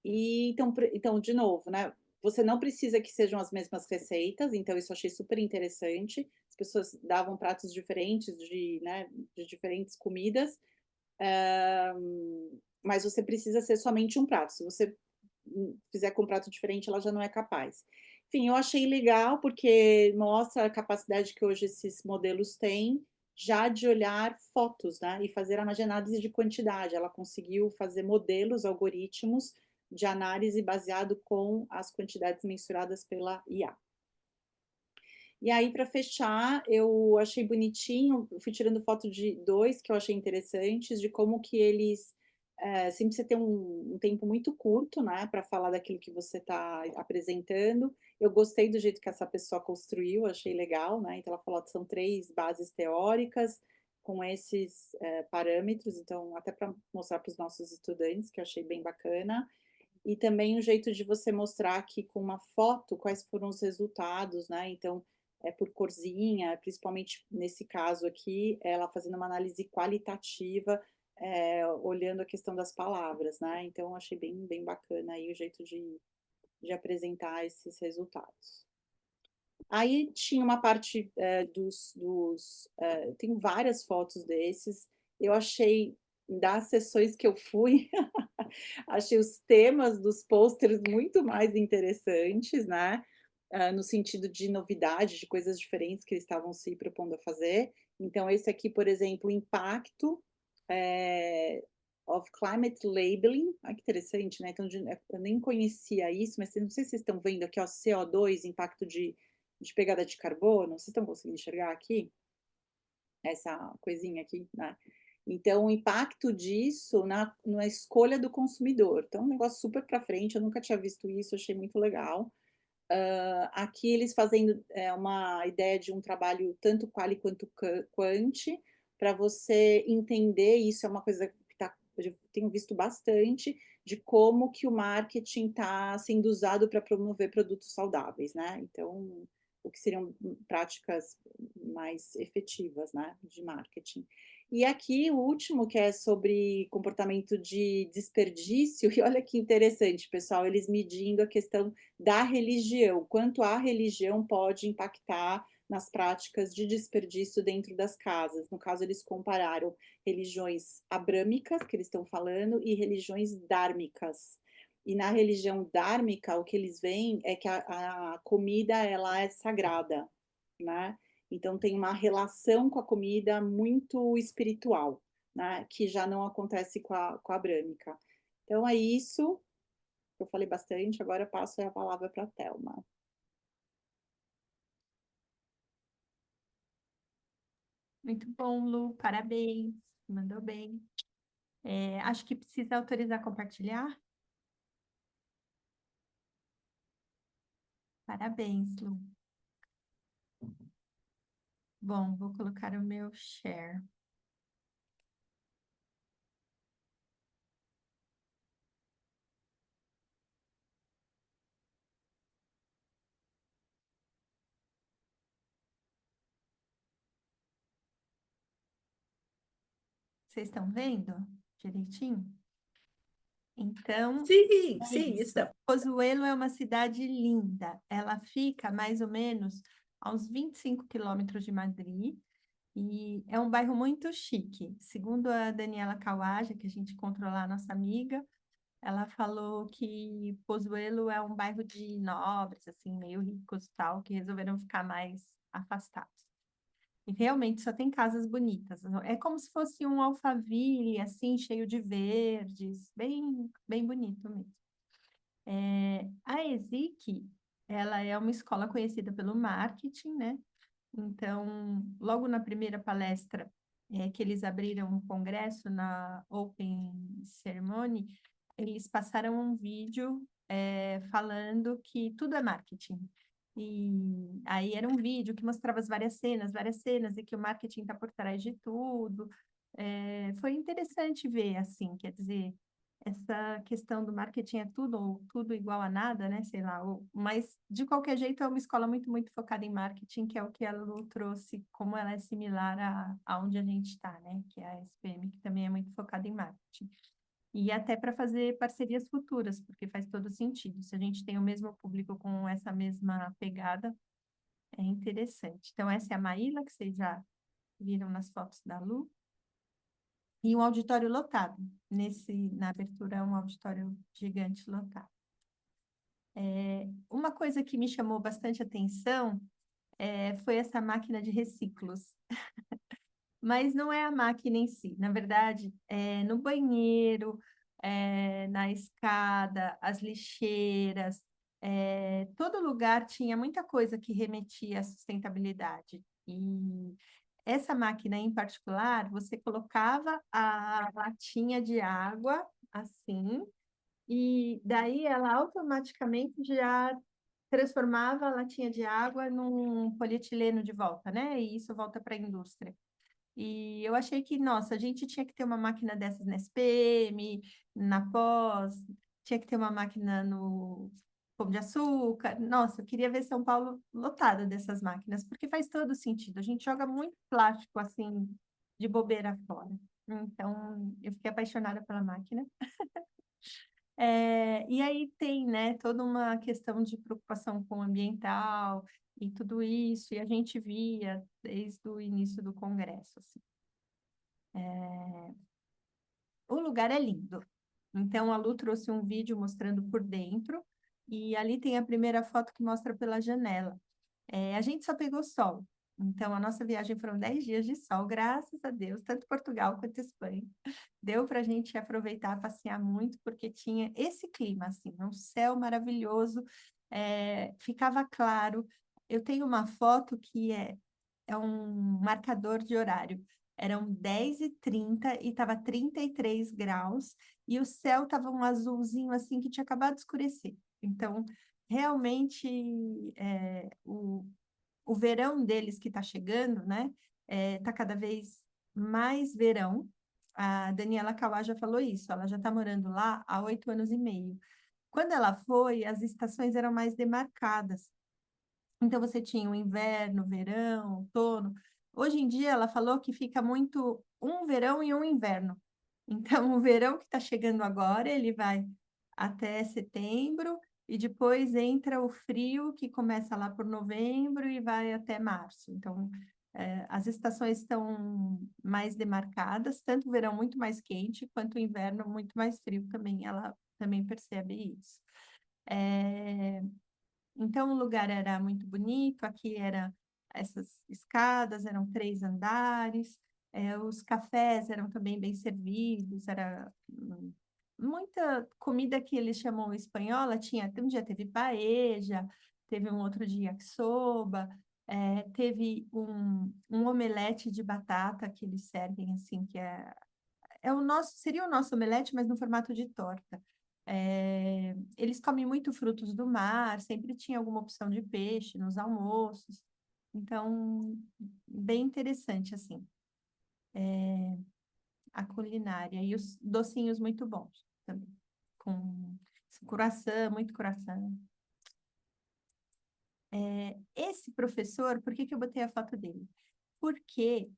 Então, de novo, né? Você não precisa que sejam as mesmas receitas, então isso eu achei super interessante. As pessoas davam pratos diferentes de diferentes comidas, mas você precisa ser somente um prato. Se você fizer com um prato diferente, ela já não é capaz. Enfim, eu achei legal porque mostra a capacidade que hoje esses modelos têm já de olhar fotos, né? E fazer análise de quantidade. Ela conseguiu fazer modelos, algoritmos de análise baseado com as quantidades mensuradas pela IA. E aí, para fechar, eu achei bonitinho, fui tirando foto de dois que eu achei interessantes, de como que eles sempre você tem um tempo muito curto, né, para falar daquilo que você está apresentando. Eu gostei do jeito que essa pessoa construiu, achei legal, né? Então ela falou que são 3 bases teóricas com esses parâmetros, então até para mostrar para os nossos estudantes, que eu achei bem bacana. E também um jeito de você mostrar aqui com uma foto quais foram os resultados, né? Então, por corzinha, principalmente nesse caso aqui, ela fazendo uma análise qualitativa, olhando a questão das palavras, né? Então, achei bem, bem bacana aí o jeito de apresentar esses resultados. Aí tinha uma parte tem várias fotos desses, eu achei, das sessões que eu fui, achei os temas dos pôsteres muito mais interessantes, né? No sentido de novidade, de coisas diferentes que eles estavam se propondo a fazer. Então, esse aqui, por exemplo, o impacto of climate labeling. Olha que interessante, né? Então, eu nem conhecia isso, mas não sei se vocês estão vendo aqui, ó, CO2, impacto de pegada de carbono. Vocês estão conseguindo enxergar aqui? Essa coisinha aqui, né? Então, o impacto disso na escolha do consumidor. Então, um negócio super para frente, eu nunca tinha visto isso, achei muito legal. Aqui eles fazendo uma ideia de um trabalho tanto quali quanto quanti, para você entender, isso é uma coisa que eu tenho visto bastante, de como que o marketing está sendo usado para promover produtos saudáveis, né? Então, o que seriam práticas mais efetivas, né, de marketing. E aqui o último, que é sobre comportamento de desperdício, e olha que interessante, pessoal, eles medindo a questão da religião, quanto a religião pode impactar nas práticas de desperdício dentro das casas. No caso, eles compararam religiões abrâmicas, que eles estão falando, e religiões dármicas. E na religião dármica, o que eles veem é que a comida ela é sagrada, né? Então tem uma relação com a comida muito espiritual, né? Que já não acontece com a brâmica. Então é isso. Eu falei bastante, agora eu passo a palavra para a Thelma. Muito bom, Lu, parabéns, mandou bem. Acho que precisa autorizar compartilhar. Parabéns, Lu. Bom, vou colocar o meu share. Vocês estão vendo direitinho? Então, Sim, é sim, isso. está. Pozuelo é uma cidade linda. Ela fica mais ou menos a uns 25 quilômetros de Madrid e é um bairro muito chique. Segundo a Daniela Kawaja, que a gente encontrou lá, nossa amiga, ela falou que Pozuelo é um bairro de nobres, assim, meio ricos e tal, que resolveram ficar mais afastados. E realmente só tem casas bonitas. É como se fosse um Alphaville, assim, cheio de verdes, bem, bem bonito mesmo. A ESIC, ela é uma escola conhecida pelo marketing, né? Então, logo na primeira palestra que eles abriram um congresso na Open Ceremony, eles passaram um vídeo falando que tudo é marketing. E aí era um vídeo que mostrava as várias cenas, e que o marketing está por trás de tudo. Foi interessante ver, assim, quer dizer, essa questão do marketing é tudo ou tudo igual a nada, né? Sei lá, mas de qualquer jeito é uma escola muito, muito focada em marketing, que é o que a Lu trouxe, como ela é similar a onde a gente está, né? Que é a SPM, que também é muito focada em marketing. E até para fazer parcerias futuras, porque faz todo sentido. Se a gente tem o mesmo público com essa mesma pegada, é interessante. Então, essa é a Maíla, que vocês já viram nas fotos da Lu. E um auditório lotado. Na abertura, é um auditório gigante lotado. Uma coisa que me chamou bastante atenção foi essa máquina de reciclos. Mas não é a máquina em si. Na verdade, no banheiro, na escada, as lixeiras, todo lugar tinha muita coisa que remetia à sustentabilidade. E essa máquina em particular, você colocava a latinha de água assim, e daí ela automaticamente já transformava a latinha de água num polietileno de volta, né? E isso volta para a indústria. E eu achei que, nossa, a gente tinha que ter uma máquina dessas na SPM, na Pós, tinha que ter uma máquina no Pão de Açúcar. Nossa, eu queria ver São Paulo lotada dessas máquinas, porque faz todo sentido. A gente joga muito plástico, assim, de bobeira fora. Então, eu fiquei apaixonada pela máquina. E aí tem, né, toda uma questão de preocupação com o ambiental e tudo isso, e a gente via desde o início do congresso, assim. O lugar é lindo. Então, a Lu trouxe um vídeo mostrando por dentro, e ali tem a primeira foto que mostra pela janela. A gente só pegou sol. Então, a nossa viagem foram 10 dias de sol, graças a Deus, tanto Portugal quanto Espanha. Deu para a gente aproveitar, passear muito, porque tinha esse clima, assim, um céu maravilhoso, ficava claro. Eu tenho uma foto que é um marcador de horário. Eram 10h30 e estava 33 graus, e o céu estava um azulzinho assim que tinha acabado de escurecer. Então, realmente o verão deles que está chegando, né? Está cada vez mais verão. A Daniela Kawá já falou isso, ela já está morando lá há 8 anos e meio. Quando ela foi, as estações eram mais demarcadas. Então, você tinha o inverno, verão, outono. Hoje em dia, ela falou que fica muito um verão e um inverno. Então, o verão que está chegando agora, ele vai até setembro, e depois entra o frio, que começa lá por novembro e vai até março. Então, as estações estão mais demarcadas, tanto o verão muito mais quente, quanto o inverno muito mais frio também. Ela também percebe isso. Então, o lugar era muito bonito, aqui era essas escadas, eram 3 andares, os cafés eram também bem servidos, era muita comida que eles chamam espanhola, um dia teve paella, teve um outro dia yakisoba, teve um omelete de batata que eles servem assim, que seria o nosso omelete, mas no formato de torta. Eles comem muito frutos do mar, sempre tinha alguma opção de peixe nos almoços. Então, bem interessante, assim, a culinária. E os docinhos muito bons também, com croissant, muito croissant. Esse professor, por que que eu botei a foto dele? Porque,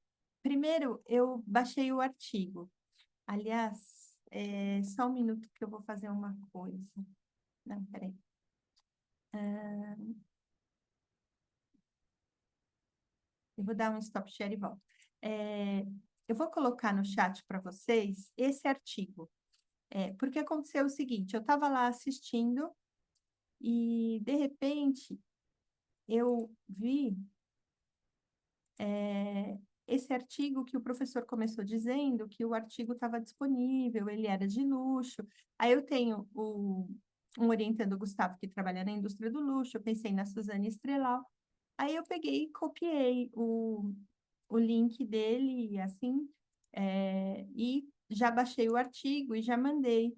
primeiro, eu baixei o artigo. Aliás, só um minuto que eu vou fazer uma coisa. Não, peraí. Eu vou dar um stop share e volto. Eu vou colocar no chat para vocês esse artigo. Porque aconteceu o seguinte, eu estava lá assistindo e, de repente, eu vi esse artigo que o professor começou dizendo que o artigo estava disponível, ele era de luxo. Aí eu tenho um orientando, o Gustavo, que trabalha na indústria do luxo, eu pensei na Suzane Estrelau. Aí eu peguei e copiei o link dele, assim, e já baixei o artigo e já mandei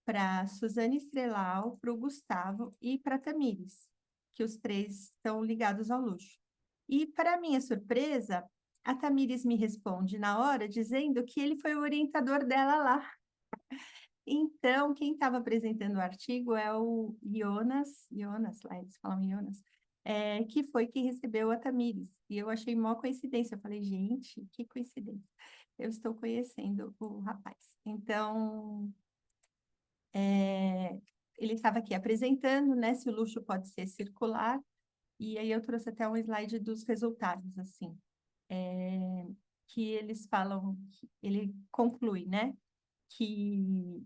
para Suzane Estrelau, para o Gustavo e para a Tamires, que os 3 estão ligados ao luxo. E, para minha surpresa, a Tamires me responde na hora, dizendo que ele foi o orientador dela lá. Então, quem estava apresentando o artigo é o Jonas, lá eles falam Jonas, que foi quem recebeu a Tamires. E eu achei mó coincidência. Eu falei, gente, que coincidência. Eu estou conhecendo o rapaz. Então, ele estava aqui apresentando, né, se o luxo pode ser circular. E aí eu trouxe até um slide dos resultados, assim, que eles falam, ele conclui, né, que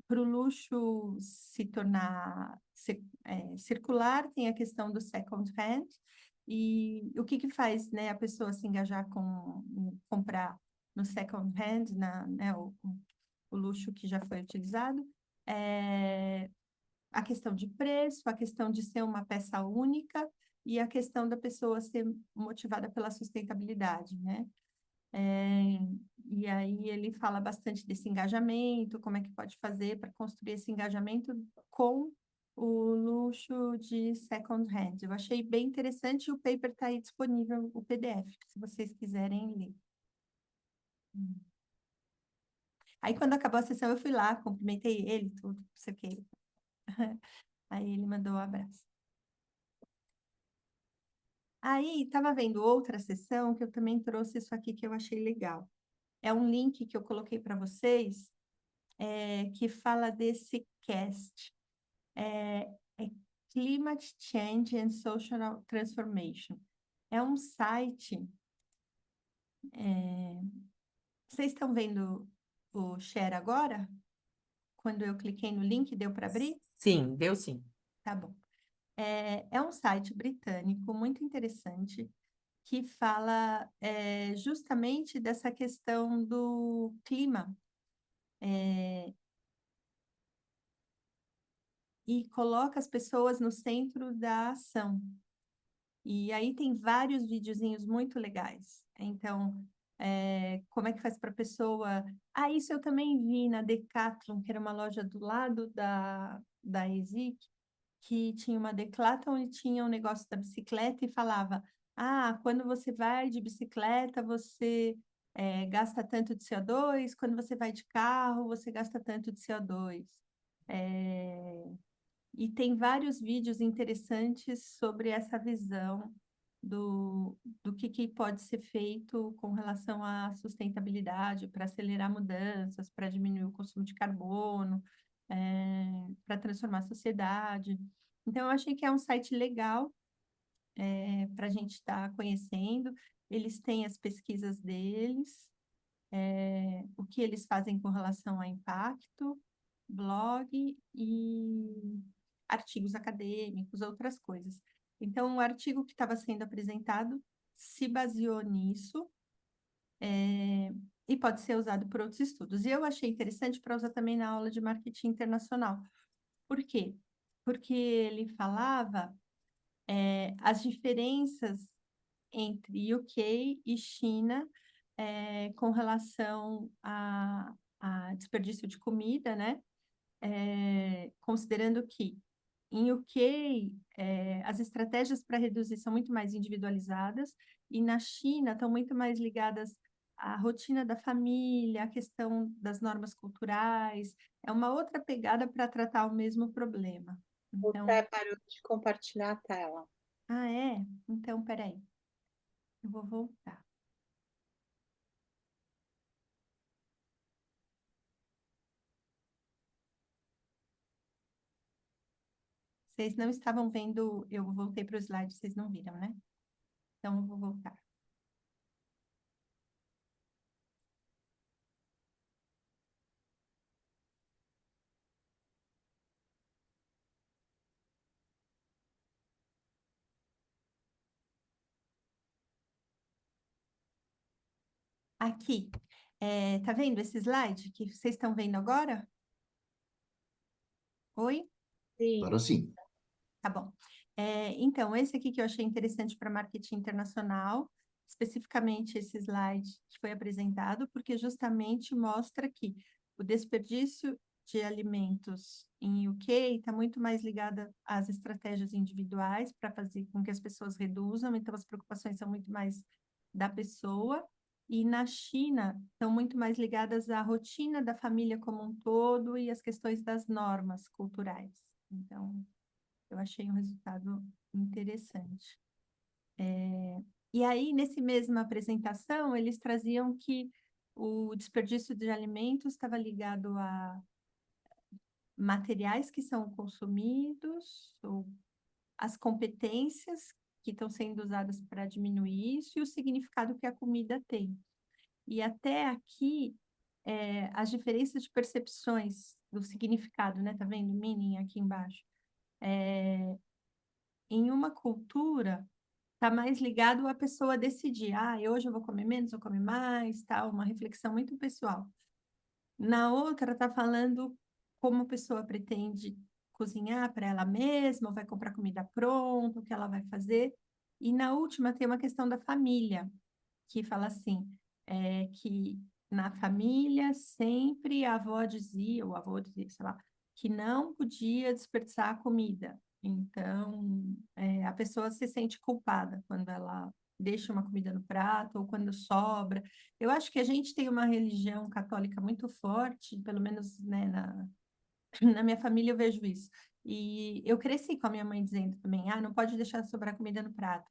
para o luxo se tornar circular, tem a questão do second hand, e o que faz, né, a pessoa se engajar em comprar no second hand, né, o luxo que já foi utilizado, a questão de preço, a questão de ser uma peça única e a questão da pessoa ser motivada pela sustentabilidade, né? E aí ele fala bastante desse engajamento, como é que pode fazer para construir esse engajamento com o luxo de second hand. Eu achei bem interessante e o paper está aí disponível, o PDF, se vocês quiserem ler. Aí quando acabou a sessão eu fui lá, cumprimentei ele, tudo, não sei o quê. Aí ele mandou um abraço. Aí estava vendo outra sessão que eu também trouxe isso aqui que eu achei legal. É um link que eu coloquei para vocês, que fala desse cast. É Climate Change and Social Transformation. É um site. Vocês estão vendo o share agora? Quando eu cliquei no link, deu para abrir? Sim, deu sim. Tá bom. É um site britânico muito interessante que fala justamente dessa questão do clima e coloca as pessoas no centro da ação. E aí tem vários videozinhos muito legais. Então, como é que faz para a pessoa... Ah, isso eu também vi na Decathlon, que era uma loja do lado da ESIC, que tinha uma Decathlon e tinha um negócio da bicicleta e falava, quando você vai de bicicleta, você gasta tanto de CO2, quando você vai de carro, você gasta tanto de CO2. E tem vários vídeos interessantes sobre essa visão do que pode ser feito com relação à sustentabilidade, para acelerar mudanças, para diminuir o consumo de carbono, para transformar a sociedade. Então, eu achei que é um site legal para a gente estar conhecendo. Eles têm as pesquisas deles, o que eles fazem com relação a impacto, blog e artigos acadêmicos, outras coisas. Então, o artigo que estava sendo apresentado se baseou nisso, e pode ser usado por outros estudos. E eu achei interessante para usar também na aula de marketing internacional. Por quê? Porque ele falava as diferenças entre UK e China com relação a desperdício de comida, né? Considerando que em UK as estratégias para reduzir são muito mais individualizadas e na China estão muito mais ligadas à rotina da família, à questão das normas culturais. É uma outra pegada para tratar o mesmo problema. O Então, Té parou de compartilhar a tela. é? Então, peraí. Eu vou voltar. Vocês não estavam vendo, eu voltei para o slide, vocês não viram, né? Então, eu vou voltar. Aqui, tá vendo esse slide que vocês estão vendo agora? Oi? Sim. Agora sim. Tá bom. Então, esse aqui que eu achei interessante para marketing internacional, especificamente esse slide que foi apresentado, porque justamente mostra que o desperdício de alimentos em UK está muito mais ligada às estratégias individuais para fazer com que as pessoas reduzam, então as preocupações são muito mais da pessoa, e na China estão muito mais ligadas à rotina da família como um todo e às questões das normas culturais. Então, eu achei um resultado interessante. E aí, nessa mesma apresentação, eles traziam que o desperdício de alimentos estava ligado a materiais que são consumidos, ou as competências que estão sendo usadas para diminuir isso, e o significado que a comida tem. E até aqui, as diferenças de percepções do significado, né? Tá vendo? Meaning aqui embaixo. Em uma cultura, está mais ligado à pessoa decidir, hoje eu vou comer menos, vou comer mais, tal, uma reflexão muito pessoal. Na outra, está falando como a pessoa pretende cozinhar para ela mesma, ou vai comprar comida pronta, o que ela vai fazer. E na última, tem uma questão da família, que fala assim, que na família sempre a avó dizia, ou o avô dizia, sei lá, que não podia desperdiçar a comida. Então, a pessoa se sente culpada quando ela deixa uma comida no prato ou quando sobra. Eu acho que a gente tem uma religião católica muito forte, pelo menos, né, na minha família eu vejo isso. E eu cresci com a minha mãe dizendo também, não pode deixar sobrar comida no prato.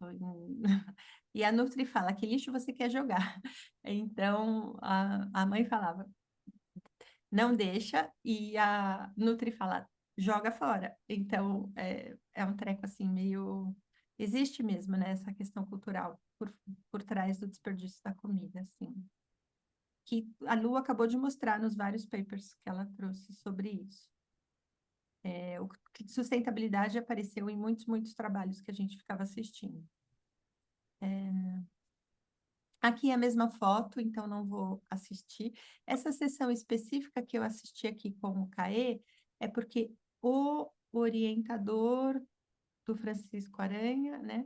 E a Nutri fala, que lixo você quer jogar? Então, a mãe falava, não deixa, e a Nutri fala, joga fora. Então, é um treco assim, meio... Existe mesmo, né, essa questão cultural por trás do desperdício da comida, assim. Que a Lu acabou de mostrar nos vários papers que ela trouxe sobre isso. Sustentabilidade apareceu em muitos, muitos trabalhos que a gente ficava assistindo. Aqui é a mesma foto, então não vou assistir. Essa sessão específica que eu assisti aqui com o CAE é porque o orientador do Francisco Aranha, né,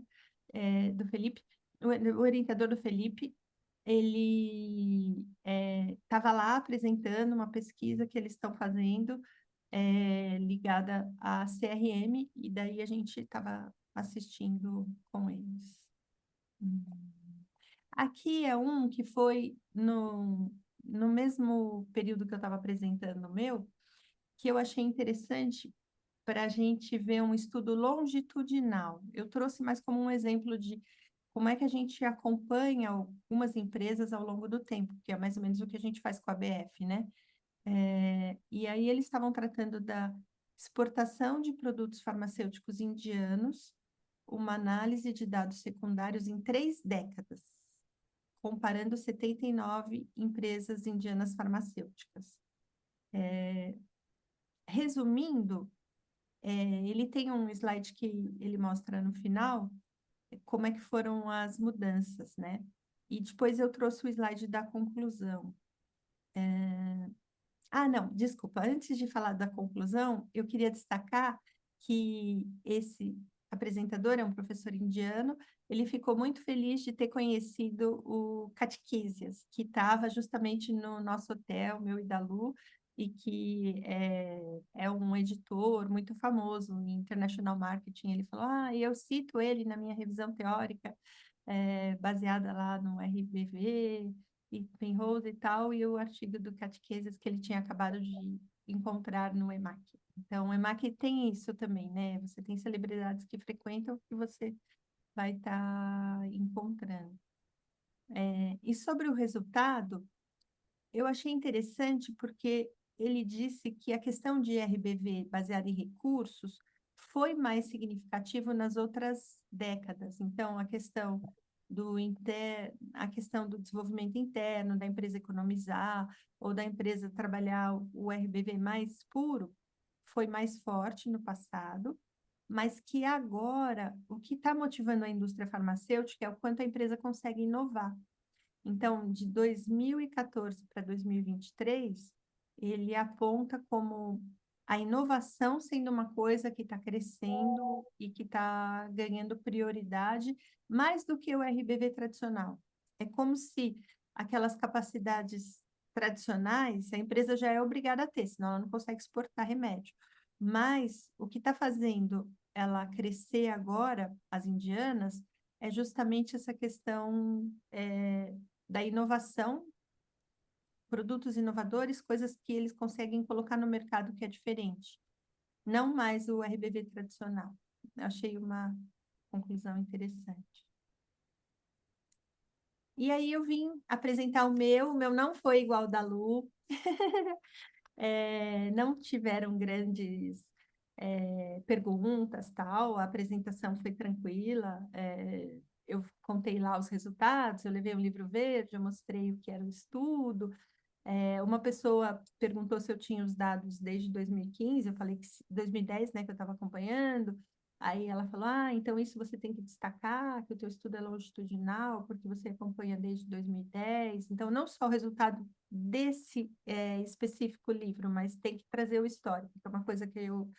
do Felipe, o orientador do Felipe, ele estava lá apresentando uma pesquisa que eles estão fazendo ligada à CRM, e daí a gente estava assistindo com eles. Aqui é um que foi no mesmo período que eu estava apresentando o meu, que eu achei interessante para a gente ver um estudo longitudinal. Eu trouxe mais como um exemplo de como é que a gente acompanha algumas empresas ao longo do tempo, que é mais ou menos o que a gente faz com a BF, né? E aí eles estavam tratando da exportação de produtos farmacêuticos indianos, uma análise de dados secundários em 3 décadas, comparando 79 empresas indianas farmacêuticas. Resumindo, ele tem um slide que ele mostra no final como é que foram as mudanças, né? E depois eu trouxe o slide da conclusão. Não, desculpa. Antes de falar da conclusão, eu queria destacar que esse apresentador é um professor indiano. Ele ficou muito feliz de ter conhecido o Catequesias, que estava justamente no nosso hotel, meu e da Lu, e que é um editor muito famoso em International Marketing. Ele falou, eu cito ele na minha revisão teórica, baseada lá no RBV, e Penrose e tal, e o artigo do Catequesias que ele tinha acabado de encontrar no EMAC. Então, o EMAC tem isso também, né? Você tem celebridades que frequentam que você vai estar encontrando. E sobre o resultado, eu achei interessante porque ele disse que a questão de RBV baseada em recursos foi mais significativo nas outras décadas. Então, a questão do desenvolvimento interno, da empresa economizar ou da empresa trabalhar o RBV mais puro, foi mais forte no passado, mas que agora o que está motivando a indústria farmacêutica é o quanto a empresa consegue inovar. Então, de 2014 para 2023, ele aponta como a inovação sendo uma coisa que está crescendo e que está ganhando prioridade mais do que o RBV tradicional. É como se aquelas capacidades tradicionais, a empresa já é obrigada a ter, senão ela não consegue exportar remédio. Mas o que está fazendo ela crescer agora, as indianas, é justamente essa questão da inovação, produtos inovadores, coisas que eles conseguem colocar no mercado que é diferente, não mais o RBV tradicional. Achei uma conclusão interessante. E aí eu vim apresentar o meu não foi igual ao da Lu, não tiveram grandes perguntas, tal, a apresentação foi tranquila, eu contei lá os resultados, eu levei um livro verde, eu mostrei o que era o estudo. Uma pessoa perguntou se eu tinha os dados desde 2015, eu falei que 2010, né, que eu estava acompanhando. Aí ela falou, então isso você tem que destacar, que o teu estudo é longitudinal, porque você acompanha desde 2010. Então, não só o resultado desse específico livro, mas tem que trazer o histórico, que é uma coisa que eu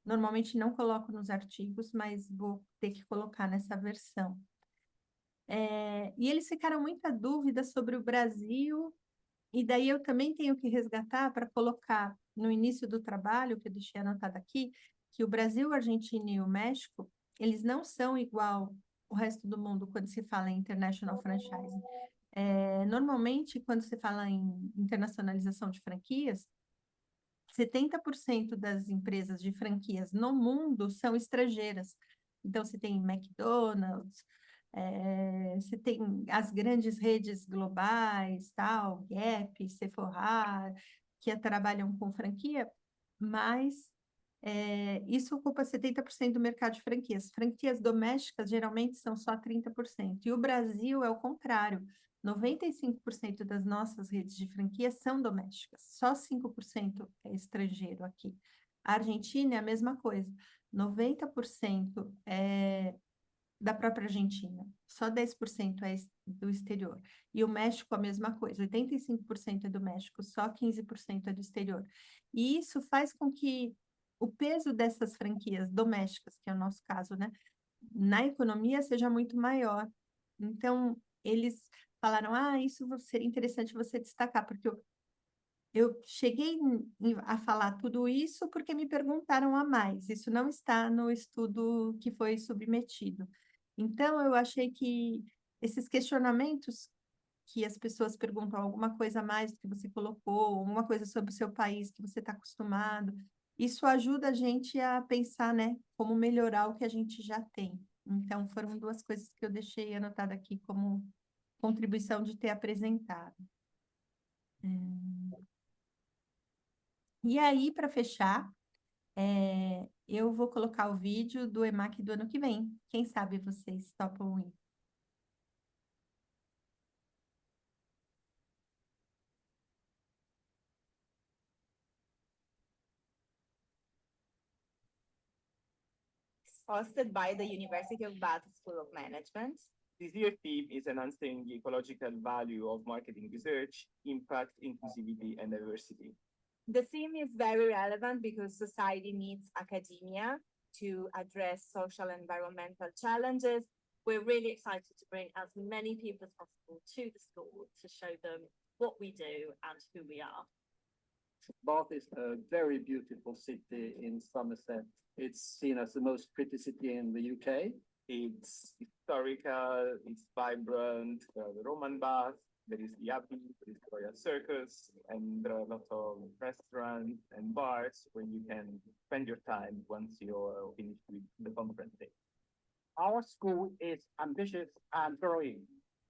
normalmente não coloco nos artigos, mas vou ter que colocar nessa versão. E eles ficaram muita dúvida sobre o Brasil, e daí eu também tenho que resgatar para colocar no início do trabalho, que eu deixei anotado aqui, que o Brasil, a Argentina e o México, eles não são igual o resto do mundo quando se fala em international franchising. Normalmente, quando se fala em internacionalização de franquias, 70% das empresas de franquias no mundo são estrangeiras. Então, você tem McDonald's, você tem as grandes redes globais, tal, Gap, Sephora, que trabalham com franquia, mas isso ocupa 70% do mercado de franquias. Franquias domésticas geralmente são só 30%. E o Brasil é o contrário. 95% das nossas redes de franquias são domésticas, só 5% é estrangeiro aqui. A Argentina é a mesma coisa, 90% é da própria Argentina, só 10% é do exterior. E o México a mesma coisa, 85% é do México, só 15% é do exterior. E isso faz com que o peso dessas franquias domésticas, que é o nosso caso, né, na economia seja muito maior. Então, eles falaram, isso seria interessante você destacar, porque Eu cheguei a falar tudo isso porque me perguntaram a mais. Isso não está no estudo que foi submetido. Então, eu achei que esses questionamentos que as pessoas perguntam alguma coisa a mais do que você colocou, alguma coisa sobre o seu país que você está acostumado, isso ajuda a gente a pensar, né, como melhorar o que a gente já tem. Então, foram duas coisas que eu deixei anotada aqui como contribuição de ter apresentado. E aí, para fechar, eu vou colocar o vídeo do EMAC do ano que vem. Quem sabe vocês topam ir. Hosted by the University of Bath School of Management. This year's theme is enhancing the ecological value of marketing research, impact, inclusivity, and diversity. The theme is very relevant because society needs academia to address social and environmental challenges. We're really excited to bring as many people as possible to the school to show them what we do and who we are. Bath is a very beautiful city in Somerset. It's seen as the most pretty city in the UK. It's historical, it's vibrant, the Roman bath, there is the Abbey, there is the Royal Circus, and there are a lot of restaurants and bars where you can spend your time once you're finished with the conference day. Our school is ambitious and growing.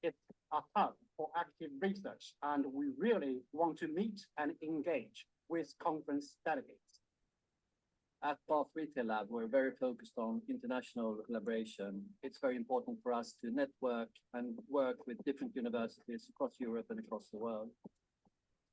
It's a hub for active research, and we really want to meet and engage with conference delegates. At Bath Retail Lab, we're very focused on international collaboration. It's very important for us to network and work with different universities across Europe and across the world.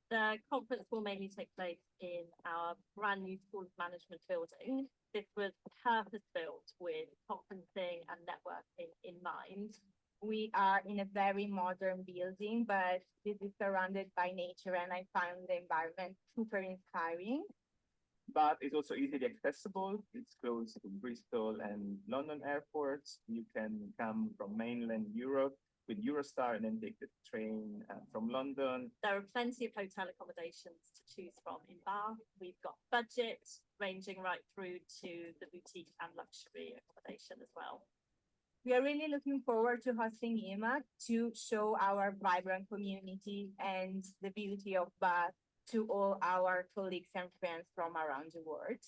The conference will mainly take place in our brand new school of management building. This was purpose-built with conferencing and networking in mind. We are in a very modern building, but this is surrounded by nature, and I found the environment super inspiring. But it's also easily accessible. It's close to Bristol and London airports. You can come from mainland Europe with Eurostar and then take the train from London. There are plenty of hotel accommodations to choose from in Bath. We've got budget ranging right through to the boutique and luxury accommodation as well. We are really looking forward to hosting EMAC to show our vibrant community and the beauty of Bath to all our colleagues and friends from around the world.